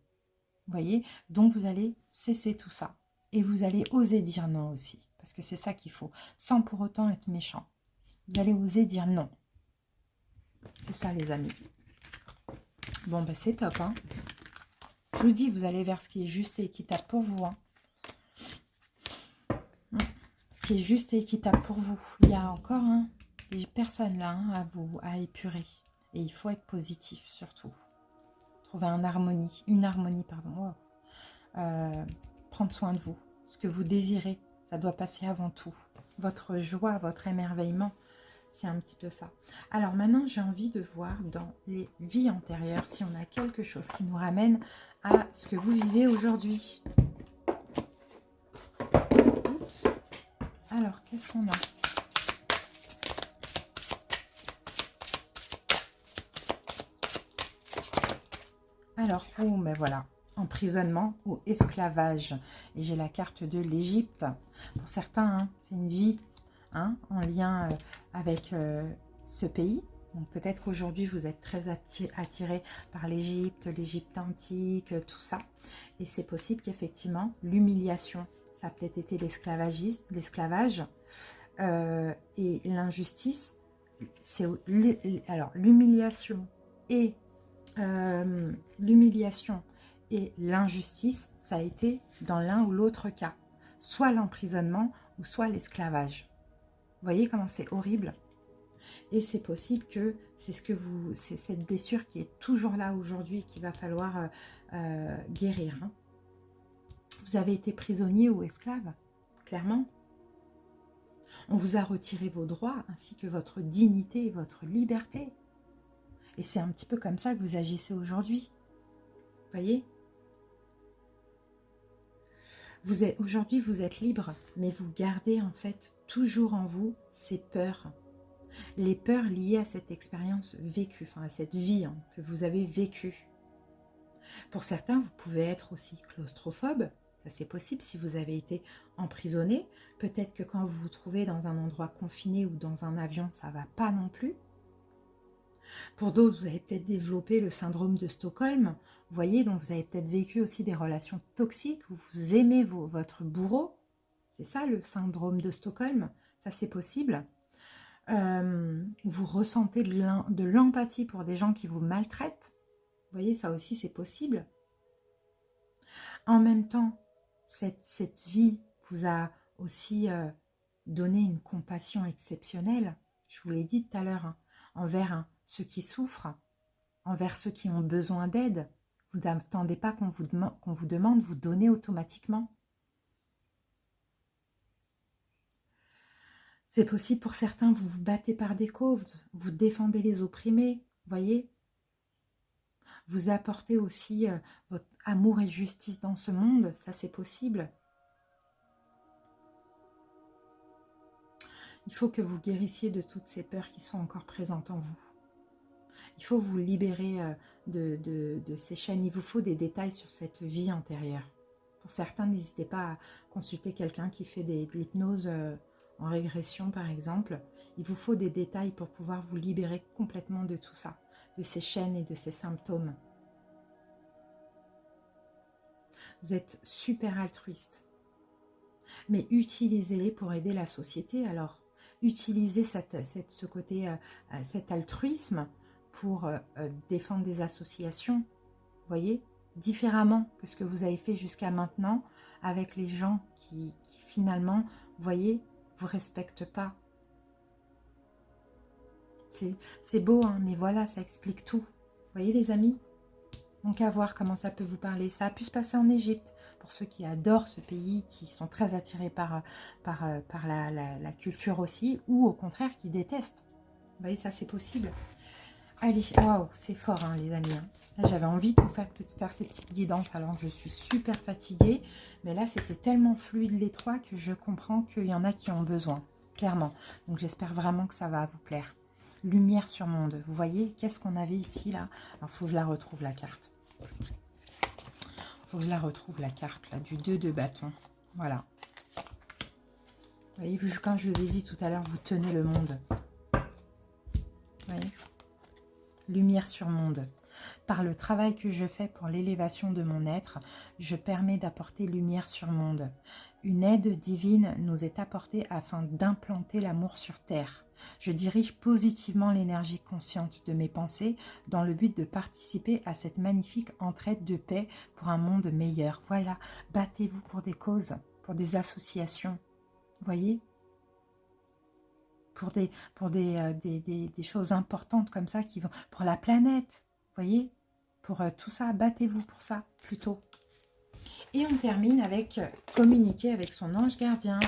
Vous voyez? Donc, vous allez cesser tout ça. Et vous allez oser dire non aussi. Parce que c'est ça qu'il faut. Sans pour autant être méchant. Vous allez oser dire non. C'est ça, les amis. Bon, ben c'est top, hein. Je vous dis, vous allez vers ce qui est juste et équitable pour vous. Hein. Ce qui est juste et équitable pour vous. Il y a encore des personnes là à épurer. Et il faut être positif, surtout. Trouver une harmonie, pardon. Wow. Prendre soin de vous. Ce que vous désirez, ça doit passer avant tout. Votre joie, votre émerveillement, C'est un petit peu ça. Alors maintenant, j'ai envie de voir dans les vies antérieures si on a quelque chose qui nous ramène à ce que vous vivez aujourd'hui. Oups. Alors, qu'est-ce qu'on a? Alors, oh, mais voilà, emprisonnement ou esclavage. Et j'ai la carte de l'Égypte. Pour certains, hein, c'est une vie en lien avec ce pays. Donc peut-être qu'aujourd'hui, vous êtes très attiré par l'Égypte, l'Égypte antique, tout ça. Et c'est possible qu'effectivement, l'humiliation, ça a peut-être été l'esclavage et l'injustice. Alors, l'humiliation et l'injustice, ça a été dans l'un ou l'autre cas, soit l'emprisonnement ou soit l'esclavage. Vous voyez comment c'est horrible? Et c'est possible que c'est cette blessure qui est toujours là aujourd'hui qu'il va falloir guérir. Hein. Vous avez été prisonnier ou esclave, clairement. On vous a retiré vos droits ainsi que votre dignité et votre liberté. Et c'est un petit peu comme ça que vous agissez aujourd'hui. Vous voyez? Aujourd'hui, vous êtes libre, mais vous gardez en fait toujours en vous ces peurs. Les peurs liées à cette expérience vécue, enfin à cette vie que vous avez vécue. Pour certains, vous pouvez être aussi claustrophobe. Ça, c'est possible si vous avez été emprisonné. Peut-être que quand vous vous trouvez dans un endroit confiné ou dans un avion, ça ne va pas non plus. Pour d'autres, vous avez peut-être développé le syndrome de Stockholm. Vous voyez, donc vous avez peut-être vécu aussi des relations toxiques où vous aimez votre bourreau. C'est ça le syndrome de Stockholm. Ça, c'est possible. Vous ressentez de l'empathie pour des gens qui vous maltraitent. Vous voyez, ça aussi, c'est possible. En même temps, cette vie vous a aussi donné une compassion exceptionnelle. Je vous l'ai dit tout à l'heure, envers ceux qui souffrent, envers ceux qui ont besoin d'aide. Vous n'attendez pas qu'on vous demande, vous donnez automatiquement. C'est possible pour certains, vous vous battez par des causes, vous défendez les opprimés, voyez. Vous apportez aussi votre amour et justice dans ce monde, ça c'est possible. Il faut que vous guérissiez de toutes ces peurs qui sont encore présentes en vous. Il faut vous libérer de ces chaînes. Il vous faut des détails sur cette vie antérieure. Pour certains, n'hésitez pas à consulter quelqu'un qui fait de l'hypnose en régression, par exemple. Il vous faut des détails pour pouvoir vous libérer complètement de tout ça, de ces chaînes et de ces symptômes. Vous êtes super altruiste. Mais utilisez-les pour aider la société. Alors, utilisez ce côté, cet altruisme pour défendre des associations, vous voyez, différemment que ce que vous avez fait jusqu'à maintenant avec les gens qui finalement, vous voyez, vous respectent pas. C'est beau, hein, mais voilà, ça explique tout. Vous voyez les amis? Donc à voir comment ça peut vous parler. Ça a pu se passer en Égypte, pour ceux qui adorent ce pays, qui sont très attirés par la culture aussi, ou au contraire qui détestent. Vous voyez, ça c'est possible. Allez, waouh, c'est fort hein, les amis. Hein. Là j'avais envie de vous faire ces petites guidances alors que je suis super fatiguée. Mais là c'était tellement fluide l'étroit que je comprends qu'il y en a qui ont besoin, clairement. Donc j'espère vraiment que ça va vous plaire. Lumière sur monde. Vous voyez, qu'est-ce qu'on avait ici là? Alors il faut que je la retrouve la carte. Il faut que je la retrouve la carte là, du 2 de bâton. Voilà. Vous voyez, quand je vous ai dit tout à l'heure, vous tenez le monde. Vous voyez? Lumière sur monde. Par le travail que je fais pour l'élévation de mon être, je permets d'apporter lumière sur monde. Une aide divine nous est apportée afin d'implanter l'amour sur terre. Je dirige positivement l'énergie consciente de mes pensées dans le but de participer à cette magnifique entraide de paix pour un monde meilleur. Voilà, battez-vous pour des causes, pour des associations. Voyez ? Pour des choses importantes comme ça, qui vont pour la planète, voyez, pour tout ça, battez-vous pour ça, plutôt. Et on termine avec communiquer avec son ange gardien.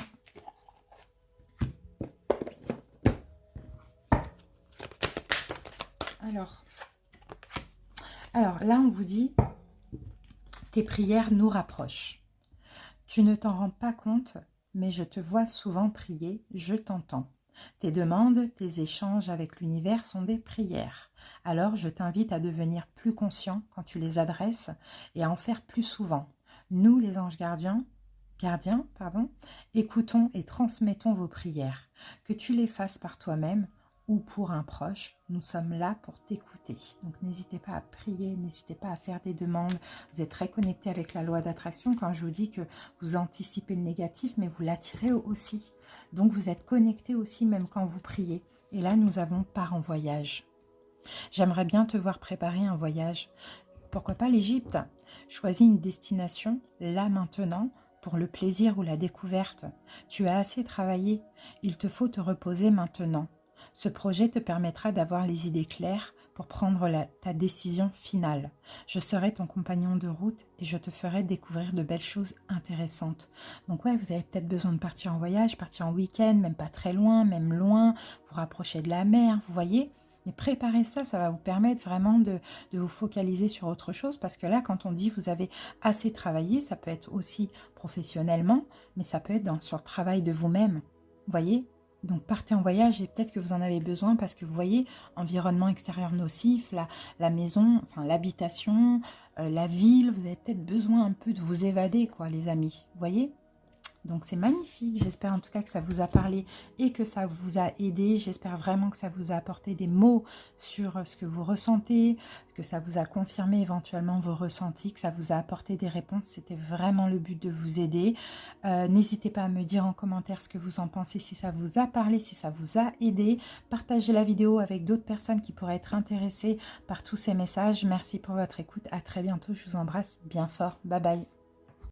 Alors là, on vous dit, tes prières nous rapprochent. Tu ne t'en rends pas compte, mais je te vois souvent prier, je t'entends. Tes demandes, tes échanges avec l'univers sont des prières. Alors je t'invite à devenir plus conscient quand tu les adresses et à en faire plus souvent. Nous, les anges gardiens, écoutons et transmettons vos prières. Que tu les fasses par toi-même ou pour un proche, nous sommes là pour t'écouter. Donc n'hésitez pas à prier, n'hésitez pas à faire des demandes. Vous êtes très connecté avec la loi d'attraction quand je vous dis que vous anticipez le négatif, mais vous l'attirez aussi. Donc vous êtes connecté aussi même quand vous priez. Et là, nous avons part en voyage. J'aimerais bien te voir préparer un voyage. Pourquoi pas l'Égypte? Choisis une destination, là maintenant, pour le plaisir ou la découverte. Tu as assez travaillé, il te faut te reposer maintenant. Ce projet te permettra d'avoir les idées claires pour prendre ta décision finale. Je serai ton compagnon de route et je te ferai découvrir de belles choses intéressantes. Donc ouais, vous avez peut-être besoin de partir en voyage, partir en week-end, même pas très loin, même loin, vous rapprocher de la mer, vous voyez. Et préparer ça, ça va vous permettre vraiment de vous focaliser sur autre chose. Parce que là, quand on dit vous avez assez travaillé, ça peut être aussi professionnellement, mais ça peut être sur le travail de vous-même. Vous voyez? Donc partez en voyage et peut-être que vous en avez besoin parce que vous voyez, environnement extérieur nocif, la maison, enfin l'habitation, la ville, vous avez peut-être besoin un peu de vous évader, quoi, les amis. Vous voyez? Donc c'est magnifique, j'espère en tout cas que ça vous a parlé et que ça vous a aidé. J'espère vraiment que ça vous a apporté des mots sur ce que vous ressentez, que ça vous a confirmé éventuellement vos ressentis, que ça vous a apporté des réponses. C'était vraiment le but de vous aider. N'hésitez pas à me dire en commentaire ce que vous en pensez, si ça vous a parlé, si ça vous a aidé. Partagez la vidéo avec d'autres personnes qui pourraient être intéressées par tous ces messages. Merci pour votre écoute, à très bientôt, je vous embrasse bien fort, bye bye.